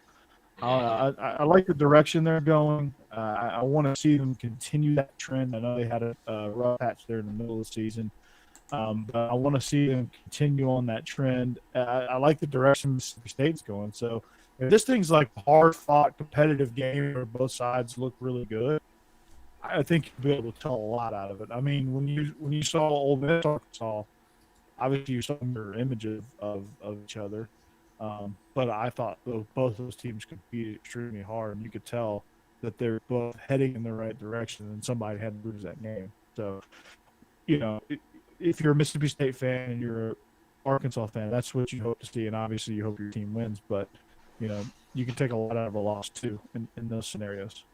I like the direction they're going. I want to see them continue that trend. I know they had a rough patch there in the middle of the season. But I want to see them continue on that trend. I like the direction Mississippi State's going. So if this thing's like a hard-fought, competitive game where both sides look really good, I think you'll be able to tell a lot out of it. I mean, when you saw Ole Miss Arkansas, obviously you saw a mirror image of each other. But I thought both those teams competed extremely hard, and you could tell that they're both heading in the right direction, and somebody had to lose that game. So, you know, if you're a Mississippi State fan and you're an Arkansas fan, that's what you hope to see, and obviously you hope your team wins. But, you know, you can take a lot out of a loss, too, in those scenarios.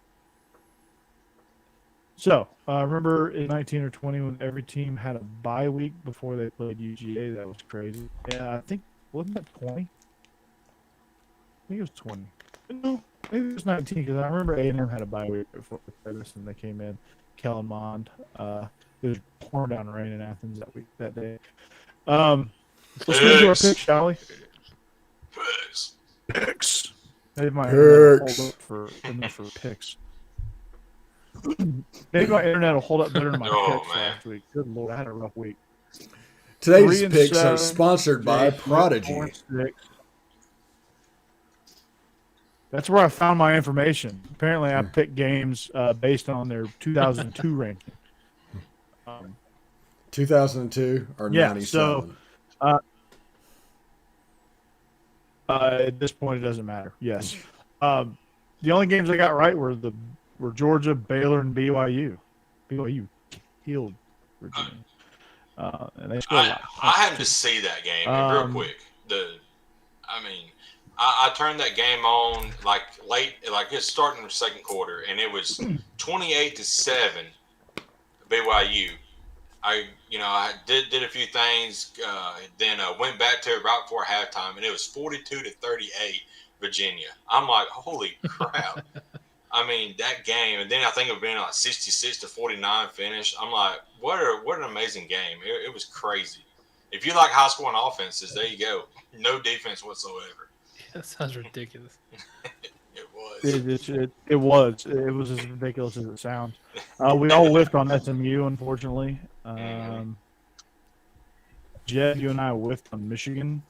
So, remember in 19 or 20 when every team had a bye week before they played UGA? That was crazy. Yeah, I think, wasn't that 20? I think it was 20. No, maybe it was 19 because I remember A&M had a bye week before they played this, and they came in. Kellen Mond. It was pouring down rain in Athens that day. Let's move to our pick, shall we? Picks. Maybe my internet will hold up for picks. Maybe my internet will hold up better than my picks last week. Good Lord, I had a rough week. Today's picks are sponsored by Jake, Prodigy. 4-6. That's where I found my information. Apparently, I picked games based on their 2002 ranking. 2002 or 97? So at this point, it doesn't matter. Yes. The only games I got right were Georgia, Baylor, and BYU. BYU killed Virginia. And they scored a lot. I had to see that game real quick. I turned that game on like late, like it's starting in the second quarter, and it was 28-7 BYU. I did a few things, then went back to it right before halftime, and it was 42-38 Virginia. I'm like, holy crap! I mean, that game, and then I think it been like 66-49 finish. I'm like, what an amazing game! It was crazy. If you like high scoring offenses, there you go. No defense whatsoever. That sounds ridiculous. It was. It was as ridiculous as it sounds. We all whiffed on SMU, unfortunately. Jed, you and I whiffed on Michigan.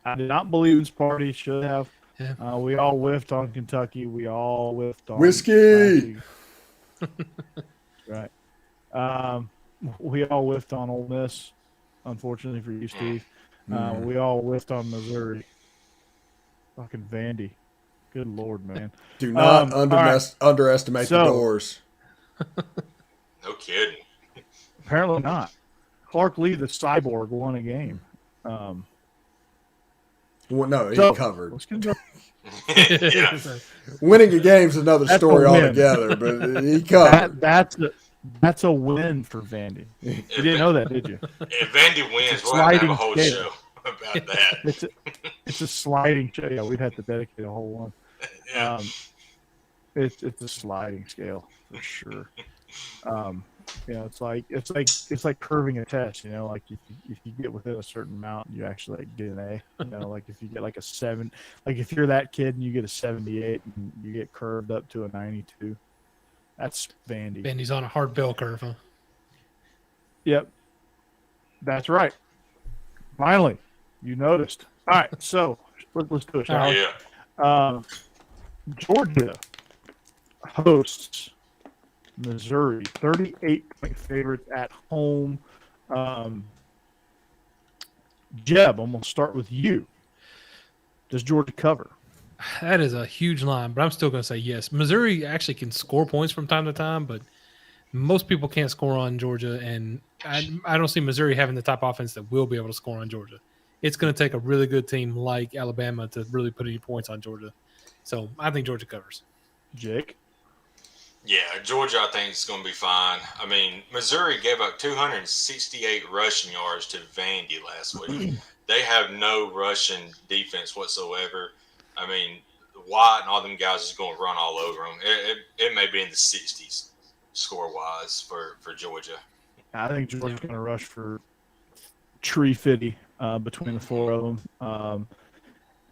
I did not believe this party should have. Yeah. We all whiffed on Kentucky. We all whiffed on Whiskey. Right. We all whiffed on Ole Miss, unfortunately for you, Steve. We all whiffed on Missouri. Fucking Vandy. Good Lord, man. Do not underestimate the doors. No kidding. Apparently not. Clark Lee, the cyborg, won a game. Well, no, he covered. Let's get into Yeah. Winning a game's another story altogether, but he covered. That's a win for Vandy. You didn't know that, did you? If Vandy wins, we'll have to have a whole show about that. It's a sliding scale. Yeah, we'd have to dedicate a whole one. Yeah. It's a sliding scale for sure. It's like curving a test. Like if you get within a certain amount, you actually get an A. Like if you get like a 7, like if you're that kid and you get a 78 and you get curved up to a 92, that's Vandy. Vandy's on a hard bell curve, huh? Yep, that's right. Finally, you noticed. All right, so let's do it, shall we? Yeah. Georgia hosts Missouri, 38-point favorites at home. Jeb, I'm going to start with you. Does Georgia cover? That is a huge line, but I'm still going to say yes. Missouri actually can score points from time to time, but most people can't score on Georgia, and I don't see Missouri having the type of offense that will be able to score on Georgia. It's going to take a really good team like Alabama to really put any points on Georgia. So I think Georgia covers. Jake? Yeah, Georgia, I think it's going to be fine. I mean, Missouri gave up 268 rushing yards to Vandy last week. They have no rushing defense whatsoever. I mean, White and all them guys is going to run all over them. It may be in the 60s score-wise for Georgia. I think Georgia's going to rush for tree fitty between the four of them.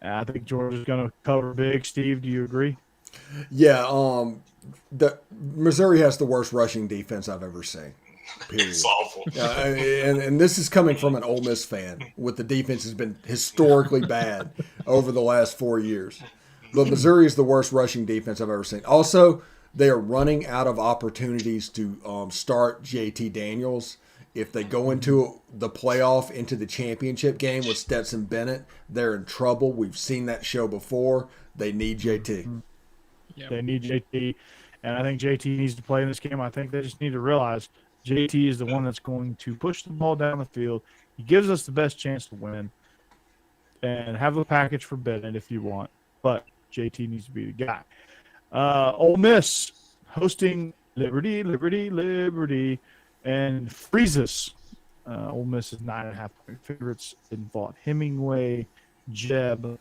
I think Georgia's going to cover big. Steve, do you agree? Yeah, Missouri has the worst rushing defense I've ever seen. Period. It's awful. And this is coming from an Ole Miss fan, with the defense has been historically bad over the last 4 years. But Missouri is the worst rushing defense I've ever seen. Also, they are running out of opportunities to start JT Daniels. If they go into the playoff, into the championship game with Stetson Bennett, they're in trouble. We've seen that show before. They need JT. Yep. They need JT, and I think JT needs to play in this game. I think they just need to realize JT is the one that's going to push the ball down the field. He gives us the best chance to win, and have a package for Bennett if you want, but JT needs to be the guy. Ole Miss hosting Liberty, and freezes. Ole Miss is 9.5-point favorites in Vaught. Hemingway, Jeb.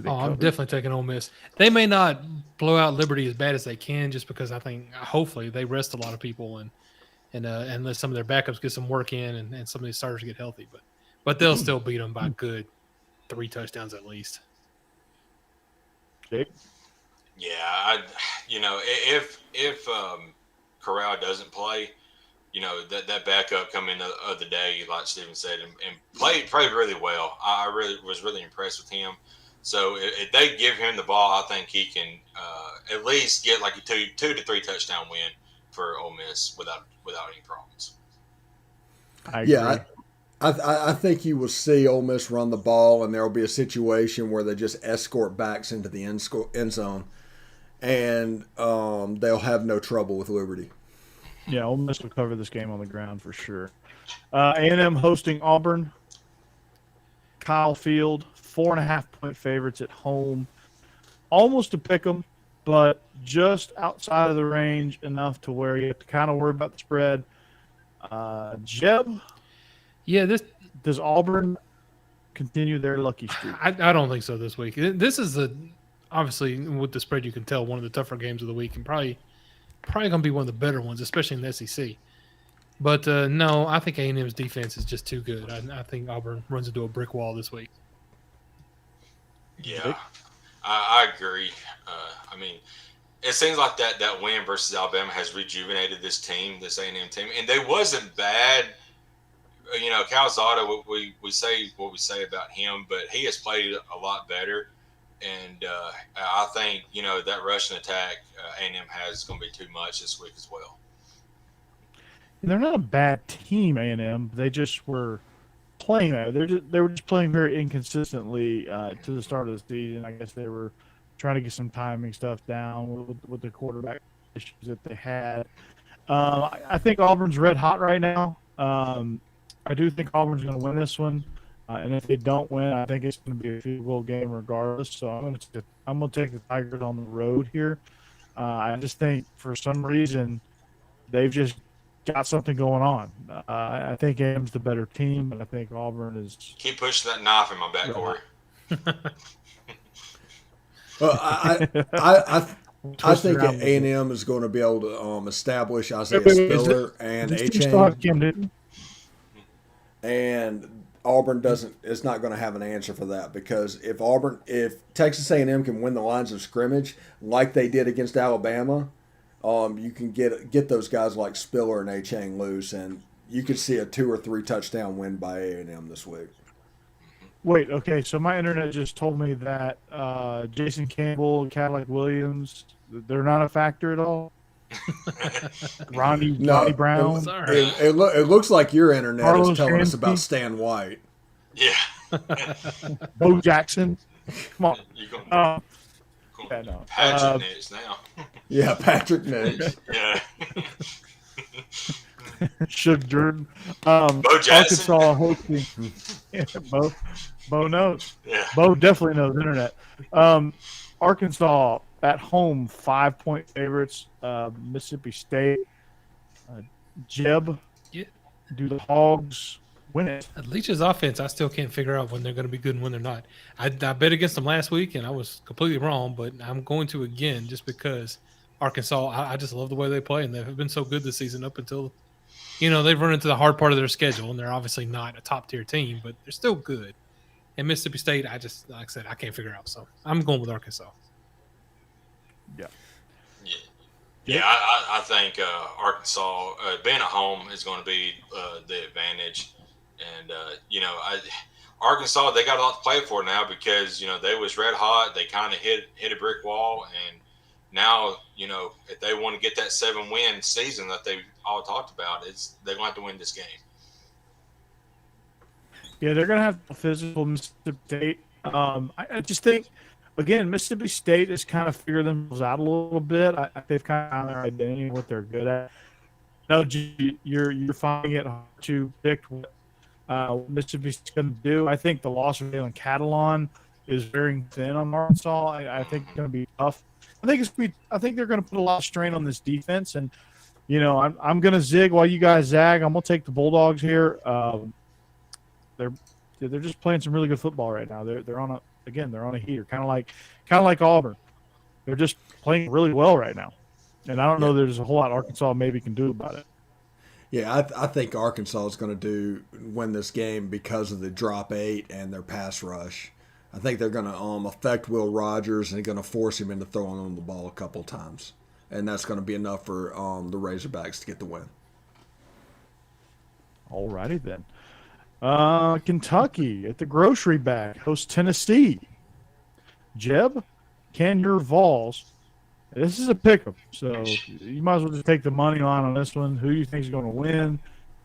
I'm definitely taking Ole Miss. They may not blow out Liberty as bad as they can, just because I think hopefully they rest a lot of people and let some of their backups get some work in and some of these starters get healthy. But they'll still beat them by good 3 touchdowns at least. Jake? Yeah, if Corral doesn't play, that backup come in the other day, like Steven said, and played really well. I was really impressed with him. So if they give him the ball, I think he can at least get like a two to three touchdown win for Ole Miss without any problems. I agree. Yeah, I think you will see Ole Miss run the ball, and there will be a situation where they just escort backs into the end zone, and they'll have no trouble with Liberty. Yeah, Ole Miss will cover this game on the ground for sure. A&M hosting Auburn. Kyle Field, 4.5-point favorites at home. Almost a pick 'em, but just outside of the range enough to where you have to kind of worry about the spread. Jeb? Yeah, Does Auburn continue their lucky streak? I don't think so this week. This is obviously with the spread you can tell one of the tougher games of the week and probably going to be one of the better ones, especially in the SEC. But no, I think A&M's defense is just too good. I think Auburn runs into a brick wall this week. Yeah, I agree. I mean, it seems like that win versus Alabama has rejuvenated this team, this A&M team, and they wasn't bad. Calzada, we say what we say about him, but he has played a lot better. And I think, that rushing attack A&M has going to be too much this week as well. They're not a bad team, A&M. They just were playing. They were just playing very inconsistently to the start of the season. I guess they were trying to get some timing stuff down with the quarterback issues that they had. I think Auburn's red hot right now. I do think Auburn's going to win this one. And if they don't win, I think it's going to be a field goal game regardless. So I'm going to take the Tigers on the road here. I just think for some reason they've just got something going on. I think A&M's the better team, but I think Auburn is. Keep pushing that knife in my back, Corey. Well, I think A&M is going to be able to establish Isaiah Spiller and A-Chain. And Auburn is not going to have an answer for that, because if Texas A&M can win the lines of scrimmage like they did against Alabama, you can get those guys like Spiller and A-Chain loose, and you could see a 2 or 3 touchdown win by A&M this week. Wait, okay, so my internet just told me that Jason Campbell, Cadillac Williams, they're not a factor at all. Ronnie Brown. It looks like your internet Carlos is telling us Shansky. about Stan White. Yeah. Bo Jackson. Come on. Yeah, no. Patrick Nix now. Yeah, Patrick Nix. Yeah. Shug Jordan. Bo Jackson. Arkansas hosting. Yeah, Bo knows. Yeah. Bo definitely knows internet. Arkansas at home, 5-point favorites. Mississippi State. Jeb. Yeah. Do the Hogs win it? Leach's offense, I still can't figure out when they're going to be good and when they're not. I bet against them last week, and I was completely wrong, but I'm going to again just because Arkansas, I just love the way they play, and they've been so good this season up until, they've run into the hard part of their schedule, and they're obviously not a top-tier team, but they're still good. And Mississippi State, like I said, I can't figure out. So I'm going with Arkansas. Yeah, I think Arkansas being at home is going to be the advantage. And, Arkansas, they got a lot to play for now because, they was red hot. They kind of hit a brick wall. And now, if they want to get that 7-win season that they all talked about, they're going to have to win this game. Yeah, they're going to have a physical Mississippi State. I just think, again, Mississippi State has kind of figured themselves out a little bit. They've kind of found their identity and what they're good at. No, you're finding it hard to predict what Mississippi State's going to do. I think the loss of Jalen Catalon is wearing thin on Arkansas. I think it's going to be tough. I think they're going to put a lot of strain on this defense, and I'm going to zig while you guys zag. I'm going to take the Bulldogs here. They're just playing some really good football right now. They're on a heater, kind of like Auburn. They're just playing really well right now, and I don't know there's a whole lot Arkansas maybe can do about it. Yeah, I think Arkansas is going to win this game because of the drop 8 and their pass rush. I think they're going to affect Will Rogers and they're going to force him into throwing on the ball a couple times. And that's going to be enough for the Razorbacks to get the win. All righty then. Kentucky at the grocery bag hosts Tennessee. Jeb, can your Vols? This is a pick'em, so you might as well just take the money line on this one. Who do you think is going to win?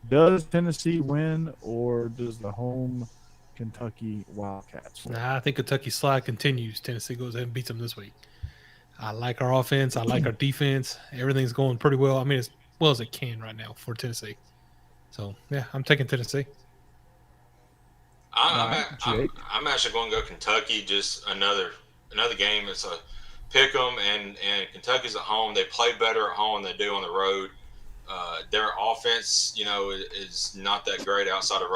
Does Tennessee win, or does the home Kentucky Wildcats win? Nah, I think Kentucky's slide continues. Tennessee goes ahead and beats them this week. I like our offense. I like our defense. Everything's going pretty well. I mean, as well as it can right now for Tennessee. So, yeah, I'm taking Tennessee. I'm actually going to go Kentucky. Just another game. It's a pick 'em, and Kentucky's at home. They play better at home than they do on the road. Their offense, is not that great outside of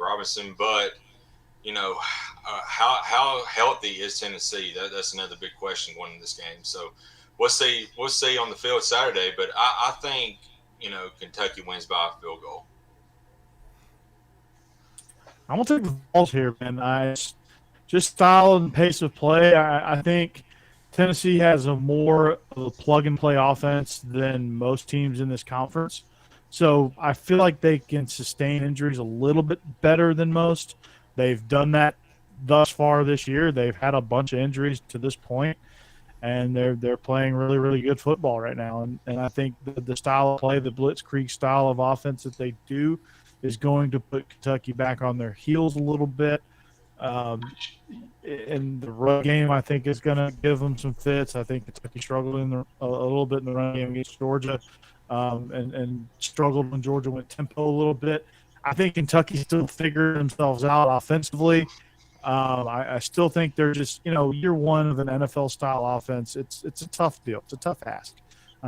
Robinson, but how healthy is Tennessee? That's another big question going into this game. So we'll see on the field Saturday, but I think Kentucky wins by a field goal. I'm going to take the Vols here, man. Just style and pace of play. I think Tennessee has a more of a plug-and-play offense than most teams in this conference. So I feel like they can sustain injuries a little bit better than most. They've done that thus far this year. They've had a bunch of injuries to this point, and they're playing really, really good football right now. And I think the style of play, the blitzkrieg style of offense that they do, is going to put Kentucky back on their heels a little bit. In the run game, I think is going to give them some fits. I think Kentucky struggled a little bit in the run game against Georgia, and struggled when Georgia went tempo a little bit. I think Kentucky still figured themselves out offensively. I still think they're just, year one of an NFL-style offense. It's a tough deal. It's a tough ask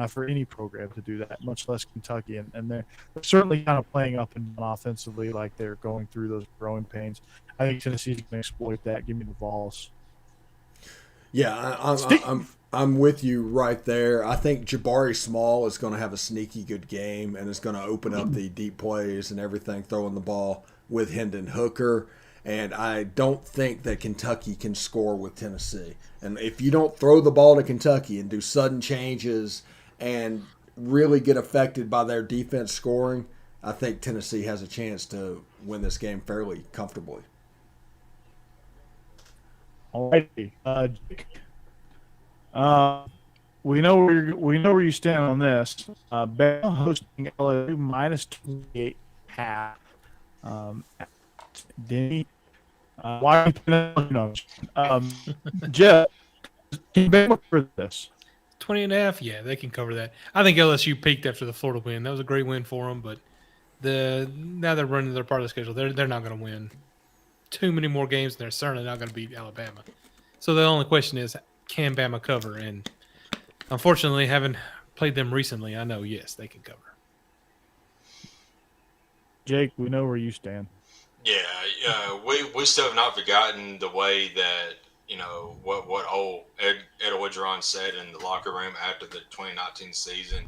for any program to do that, much less Kentucky. And they're certainly kind of playing up and down offensively like they're going through those growing pains. I think Tennessee's going to exploit that. Give me the Vols. Yeah, I'm with you right there. I think Jabari Small is going to have a sneaky good game and is going to open up the deep plays and everything, throwing the ball with Hendon Hooker. And I don't think that Kentucky can score with Tennessee. And if you don't throw the ball to Kentucky and do sudden changes and really get affected by their defense scoring, I think Tennessee has a chance to win this game fairly comfortably. All righty. We know where you stand on this. Bama hosting LSU minus 28 half. Denny, why? Jeff, can Bama for this? 20.5, yeah, they can cover that. I think LSU peaked after the Florida win. That was a great win for them, but now they're running their part of the schedule. They're not going to win too many more games, and they're certainly not going to beat Alabama. So the only question is, can Bama cover? And unfortunately, having played them recently, I know, yes, they can cover. Jake, we know where you stand. Yeah, we still have not forgotten the way that, what old Ed Orgeron said in the locker room after the 2019 season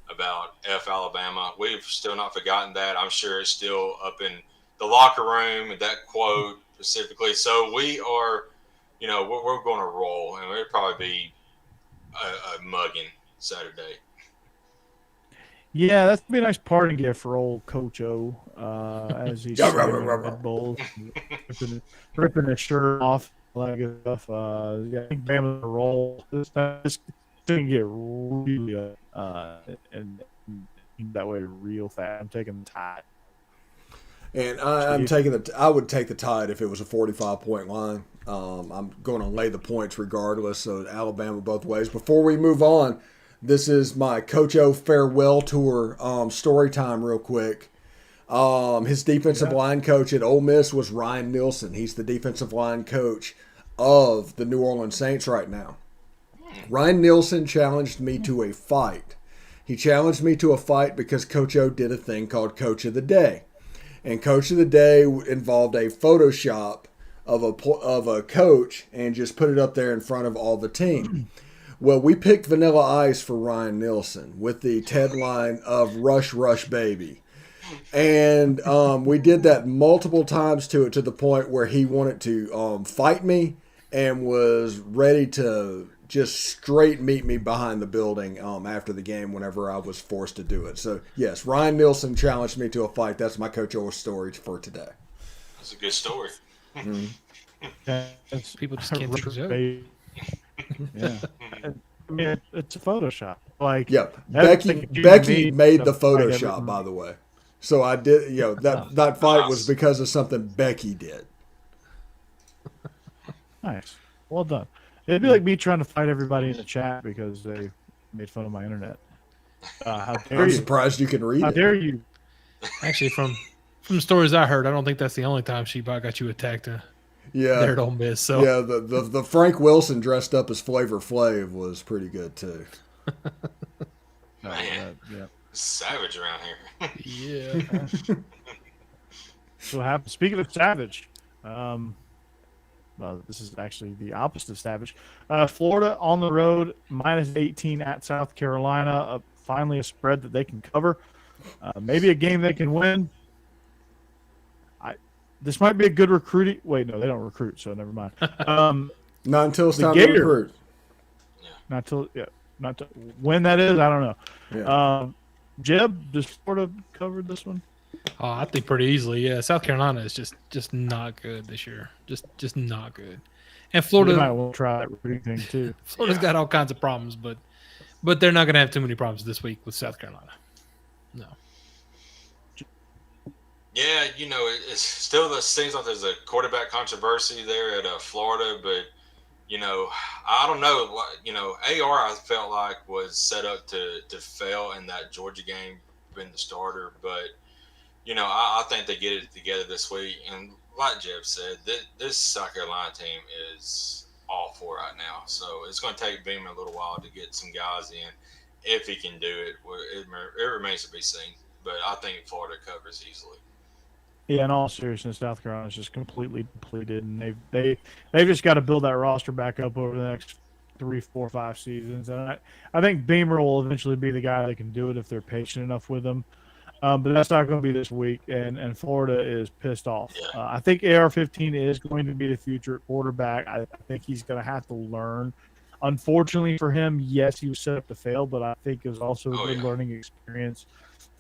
about F Alabama. We've still not forgotten that. I'm sure it's still up in the locker room, that quote specifically. So we are, we're going to roll, and it'll probably be a mugging Saturday. Yeah, that's be a nice parting gift for old Coach O, as he's Red Bull, ripping his shirt off, like stuff. I think Bama's a roll. This thing get really and that way real fast. I'm taking the Tide. And I would take the Tide if it was a 45-point line. I'm going to lay the points regardless. So Alabama both ways. Before we move on, this is my Coach O farewell tour story time real quick. His defensive line coach at Ole Miss was Ryan Nielsen. He's the defensive line coach of the New Orleans Saints right now. Ryan Nielsen challenged me to a fight. He challenged me to a fight because Coach O did a thing called Coach of the Day. And Coach of the Day involved a Photoshop of a coach and just put it up there in front of all the team. Well, we picked Vanilla Ice for Ryan Nielsen with the headline of Rush, Rush, Baby. And we did that multiple times to the point where he wanted to fight me and was ready to just straight meet me behind the building after the game whenever I was forced to do it. So, yes, Ryan Nielsen challenged me to a fight. That's my Coach Orr story for today. That's a good story. People just can't take a joke. Yeah. I mean, it's a Photoshop. Like, yeah, Becky made the Photoshop, by the way. So I did, that fight was because of something Becky did. Nice. Well done. It'd be like me trying to fight everybody in the chat because they made fun of my internet. How dare I'm you? surprised you can read it. How dare you? Actually, from stories I heard, I don't think that's the only time she got you attacked. There at Ole Miss. So yeah, the Frank Wilson dressed up as Flavor Flav was pretty good too. Man, yeah. Savage around here. Yeah. So what happened? Speaking of savage, well, this is actually the opposite of savage. Florida on the road, -18 at South Carolina. Finally, a spread that they can cover. Maybe a game they can win. This might be a good recruiting. Wait, no, they don't recruit, so never mind. Not until it's time to recruit. Not till when that is, I don't know. Yeah. Jeb, does Florida cover this one? Oh, I think pretty easily. Yeah, South Carolina is just not good this year. Just not good. And Florida might want to try that recruiting thing too. Florida's got all kinds of problems, but they're not going to have too many problems this week with South Carolina. No. Yeah, it still seems like there's a quarterback controversy there at Florida, but I don't know what AR I felt like was set up to fail in that Georgia game, being the starter, but I think they get it together this week, and like Jeb said, this South Carolina team is awful right now, so it's going to take Beam a little while to get some guys in. If he can do it, it remains to be seen, but I think Florida covers easily. Yeah, in all seriousness, South Carolina is just completely depleted, and they've just got to build that roster back up over the next 3, 4, 5 seasons. And I think Beamer will eventually be the guy that can do it if they're patient enough with him. But that's not going to be this week, and Florida is pissed off. Yeah. I think AR-15 is going to be the future quarterback. I think he's going to have to learn. Unfortunately for him, yes, he was set up to fail, but I think it was also a good learning experience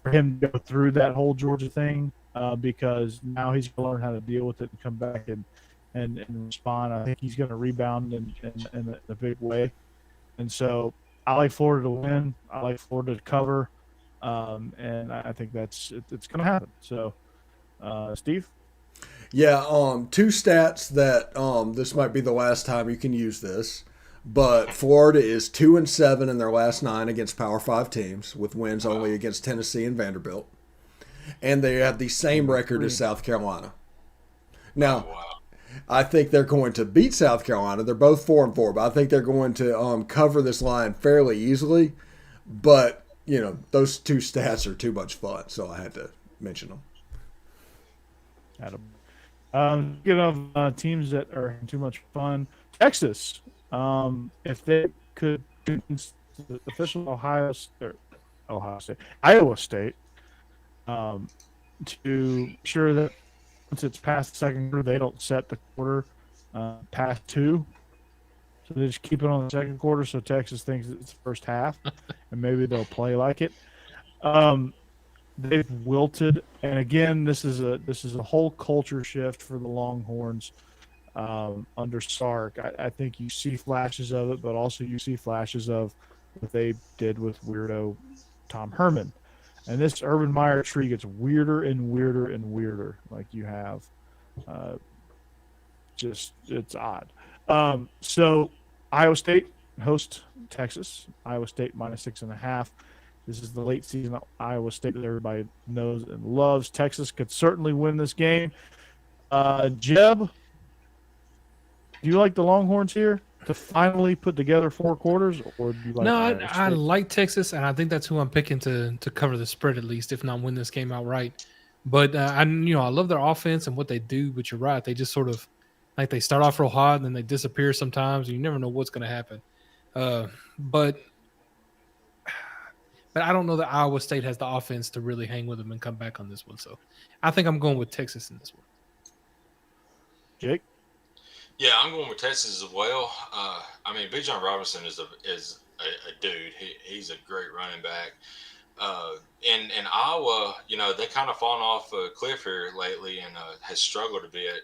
for him to go through that whole Georgia thing. Because now he's going to learn how to deal with it and come back and respond. I think he's going to rebound in a big way. And so I like Florida to win. I like Florida to cover. And I think it's going to happen. So, Steve? Yeah, 2 stats that this might be the last time you can use this. But Florida is 2-7 in their last 9 against Power 5 teams, with wins only against Tennessee and Vanderbilt. And they have the same record as South Carolina. Now, I think they're going to beat South Carolina. They're both 4-4, but I think they're going to cover this line fairly easily. But, those 2 stats are too much fun, so I had to mention them. Speaking of teams that are too much fun, Texas, if they could convince the official Iowa State, to ensure that once it's past the second quarter, they don't set the quarter past 2. So they just keep it on the second quarter so Texas thinks it's the first half, and maybe they'll play like it. They've wilted, and again, this is a whole culture shift for the Longhorns under Sark. I think you see flashes of it, but also you see flashes of what they did with weirdo Tom Herman. And this Urban Meyer tree gets weirder and weirder and weirder. Like you have, it's odd. So Iowa State hosts Texas. Iowa State -6.5. This is the late season Iowa State that everybody knows and loves. Texas could certainly win this game. Jeb, do you like the Longhorns here to finally put together 4 quarters, or do you like? No, I like Texas, and I think that's who I'm picking to cover the spread at least, if not win this game outright. But I love their offense and what they do. But you're right, they just sort of like they start off real hot and then they disappear sometimes. And you never know what's going to happen. But but I don't know that Iowa State has the offense to really hang with them and come back on this one. So I think I'm going with Texas in this one. Jake? Yeah, I'm going with Texas as well. I mean, Bijan Robinson is a dude. He's a great running back. In Iowa, they kind of fallen off a cliff here lately and has struggled a bit.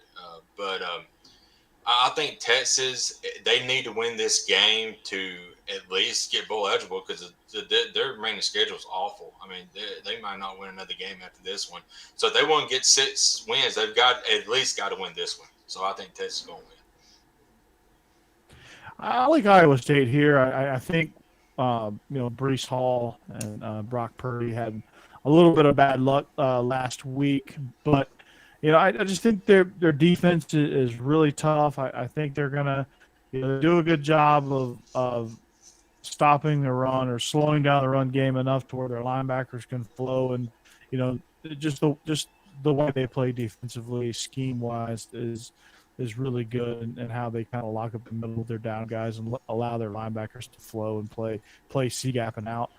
But I think Texas, they need to win this game to at least get bowl eligible because their remaining schedule is awful. I mean, they might not win another game after this one. So if they want to get 6 wins, they've at least got to win this one. So I think Texas is going to win. I like Iowa State here. I think, Breece Hall and Brock Purdy had a little bit of bad luck last week. But, I just think their defense is really tough. I think they're going to do a good job of stopping the run or slowing down the run game enough to where their linebackers can flow. And, just the way they play defensively, scheme-wise, is really good, and how they kind of lock up the middle of their down guys and allow their linebackers to flow and play C-gap and out.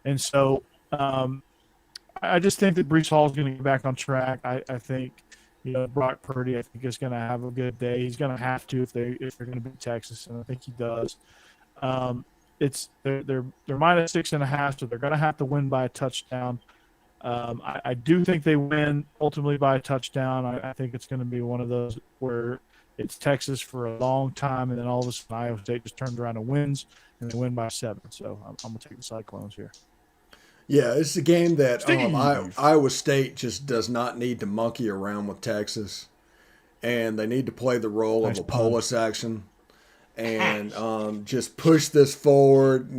And so I just think that Breece Hall is going to get back on track. I think, Brock Purdy, I think, is going to have a good day. He's going to have to if they're going to beat Texas, and I think he does. They're minus 6.5, so they're going to have to win by a touchdown. I do think they win ultimately by a touchdown. I think it's going to be one of those where it's Texas for a long time, and then all of a sudden Iowa State just turns around and wins, and they win by 7. So I'm going to take the Cyclones here. Yeah, it's a game that Iowa State just does not need to monkey around with Texas, and they need to play the role of a Polis action and just push this forward.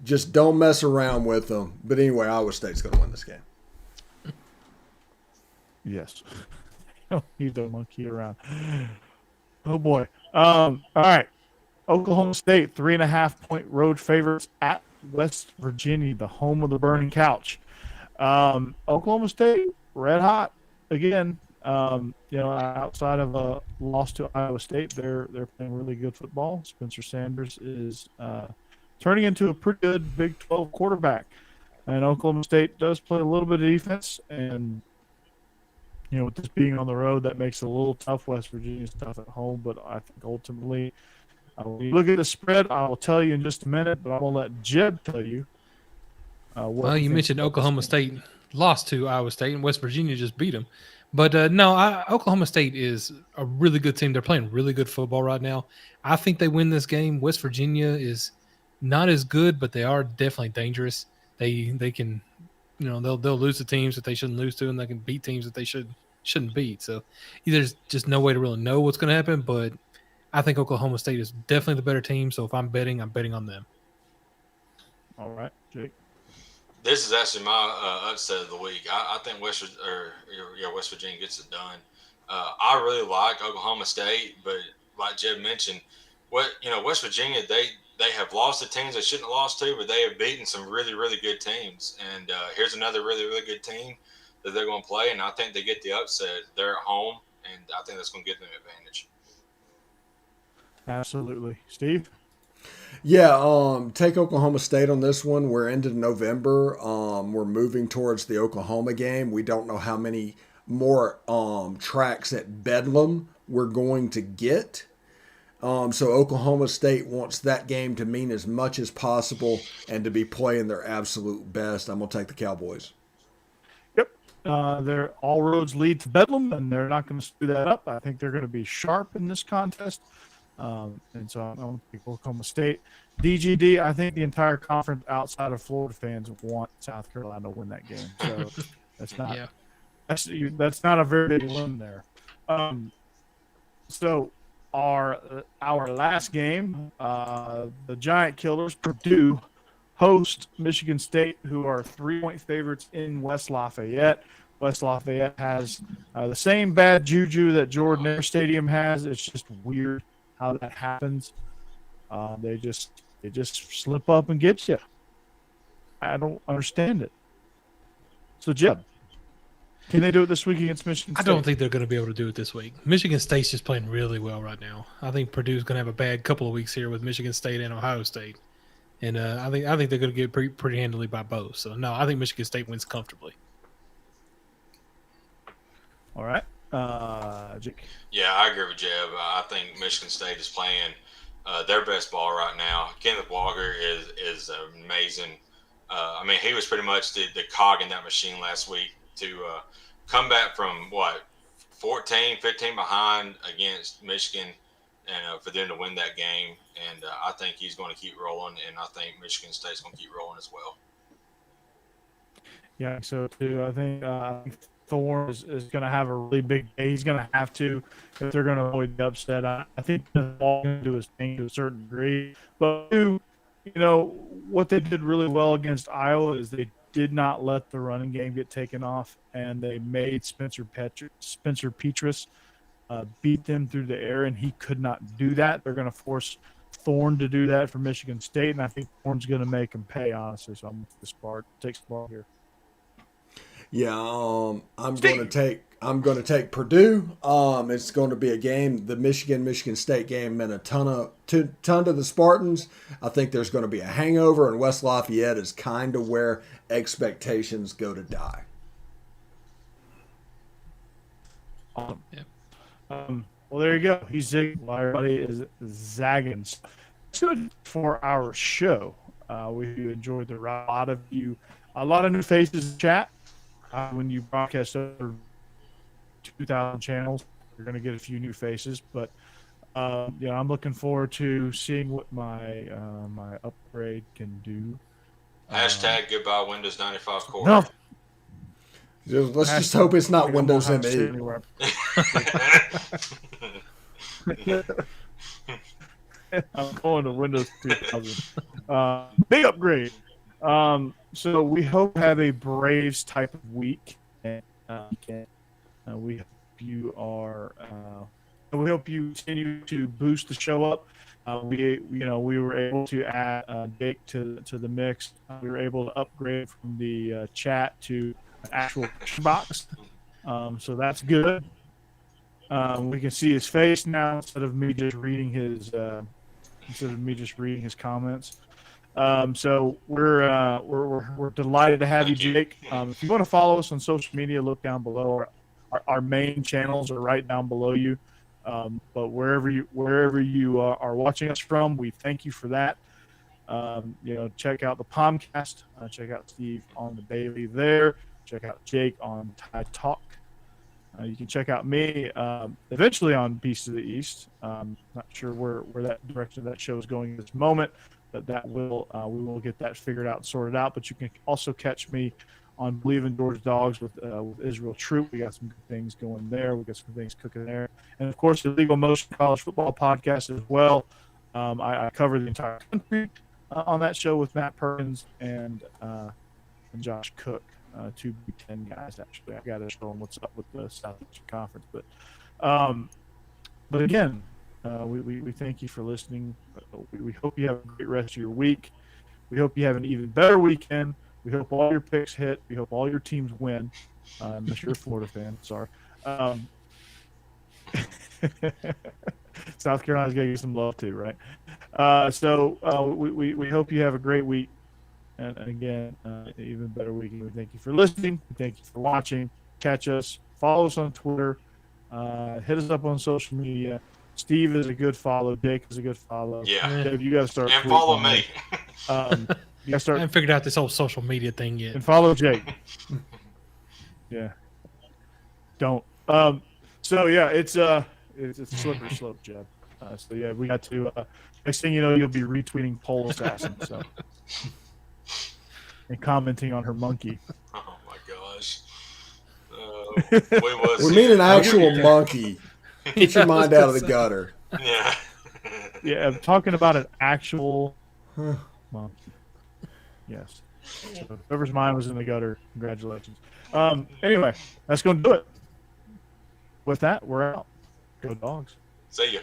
Just don't mess around with them. But anyway, Iowa State's going to win this game. Yes. Don't need to monkey around. Oh, boy. All right. Oklahoma State, 3.5-point road favorites at West Virginia, the home of the burning couch. Oklahoma State, red hot again. Outside of a loss to Iowa State, they're playing really good football. Spencer Sanders is turning into a pretty good Big 12 quarterback. And Oklahoma State does play a little bit of defense, and with this being on the road, that makes it a little tough. West Virginia's tough at home, but I think ultimately, when you look at the spread, I will tell you in just a minute, but I'm going to let Jeb tell you. Well, you mentioned Oklahoma State lost to Iowa State, and West Virginia just beat them. But Oklahoma State is a really good team. They're playing really good football right now. I think they win this game. West Virginia is not as good, but they are definitely dangerous. They can, they'll lose to teams that they shouldn't lose to, and they can beat teams that they shouldn't beat. So there's just no way to really know what's going to happen. But I think Oklahoma State is definitely the better team. So if I'm betting on them. All right, Jake. This is actually my upset of the week. I think West Virginia gets it done. I really like Oklahoma State, but like Jeb mentioned, West Virginia, they have lost to teams they shouldn't have lost to, but they have beaten some really, really good teams. And here's another really, really good team that they're going to play, and I think they get the upset. They're at home, and I think that's going to give them an advantage. Absolutely. Steve? Yeah, take Oklahoma State on this one. We're into November. We're moving towards the Oklahoma game. We don't know how many more tracks at Bedlam we're going to get. So Oklahoma State wants that game to mean as much as possible and to be playing their absolute best. I'm going to take the Cowboys. Yep. They're all roads lead to Bedlam, and they're not going to screw that up. I think they're going to be sharp in this contest. And so I'm going to pick Oklahoma State. DGD, I think the entire conference outside of Florida fans want South Carolina to win that game. So that's not a very big win there. So our last game, the Giant Killers, Purdue, host Michigan State, who are 3-point favorites in West Lafayette. West Lafayette has the same bad juju that Jordan Air Stadium has. It's just weird how that happens. They just slip up and get you. I don't understand it. So, Jeb, can they do it this week against Michigan State? I don't think they're going to be able to do it this week. Michigan State's just playing really well right now. I think Purdue's going to have a bad couple of weeks here with Michigan State and Ohio State. And I think they're going to get pretty handily by both. So no, I think Michigan State wins comfortably. All right, Jake. Yeah, I agree with Jeb. I think Michigan State is playing their best ball right now. Kenneth Walker is amazing. I mean, he was pretty much the cog in that machine last week to come back from 14, 15 behind against Michigan, and for them to win that game. And I think he's going to keep rolling, and I think Michigan State's going to keep rolling as well. Yeah, so too. I think Thorne is going to have a really big day. He's going to have to if they're going to avoid the upset. I think they're going to do his thing to a certain degree. But, what they did really well against Iowa is they did not let the running game get taken off, and they made Spencer Petras beat them through the air, and he could not do that. They're going to force Thorne to do that for Michigan State, and I think Thorne's going to make him pay, honestly. So I'm going to take Spark here. Yeah, I'm going to take Purdue. It's going to be a game. The Michigan State game meant a ton to the Spartans. I think there's going to be a hangover, and West Lafayette is kind of where expectations go to die. Awesome. Yeah. Well, there you go. He's zigging while everybody is zagging. It's good for our show. We enjoyed a lot of new faces in chat. When you broadcast over 2,000 channels, you're going to get a few new faces. But I'm looking forward to seeing what my upgrade can do. Hashtag goodbye Windows 95 Core. No. Let's just hope it's not Windows ME. I'm going to Windows 2000. Big upgrade. So we hope to have a Braves type of week. And, we hope you are. We hope you continue to boost the show up. We were able to add Jake to the mix. We were able to upgrade from the chat to an actual box. So that's good. We can see his face now instead of me just reading his comments. So we're delighted to have you, Jake. If you want to follow us on social media, look down below. Our main channels are right down below you. But wherever you are watching us from, we thank you for that. Check out the Palmcast. Check out Steve on the Daily there. Check out Jake on Tide Talk. You can check out me eventually on Beast of the East. Not sure where that direction of that show is going at this moment, but that will we will get that figured out and sorted out. But you can also catch me on Believe in George Dogs with Israel Troop. We got some good things going there. We got some things cooking there, and of course the Legal Motion College Football Podcast as well. I cover the entire country on that show with Matt Perkins and Josh Cook. Two Big Ten guys, actually. I got to show them what's up with the Southeastern Conference. But again, we thank you for listening. We hope you have a great rest of your week. We hope you have an even better weekend. We hope all your picks hit. We hope all your teams win. Unless you're a Florida fan, sorry. South Carolina's got to get some love too, right? So we hope you have a great week. And again, even better weekend. We thank you for listening. We thank you for watching. Catch us. Follow us on Twitter. Hit us up on social media. Steve is a good follow. Jake is a good follow. Yeah. Dave, you got to start. And follow me. You got to start. I haven't figured out this whole social media thing yet. And follow Jake. Yeah. Don't. So yeah, it's a slippery slope, Jeb. So yeah, we got to. Next thing you know, you'll be retweeting Pole Assassin. So. And commenting on her monkey. Oh my gosh. We mean an actual monkey. Get your mind out of the gutter. Yeah. Yeah, I'm talking about an actual monkey. Yes. So whoever's mind was in the gutter, congratulations. Anyway, that's going to do it. With that, we're out. Go Dogs. See ya.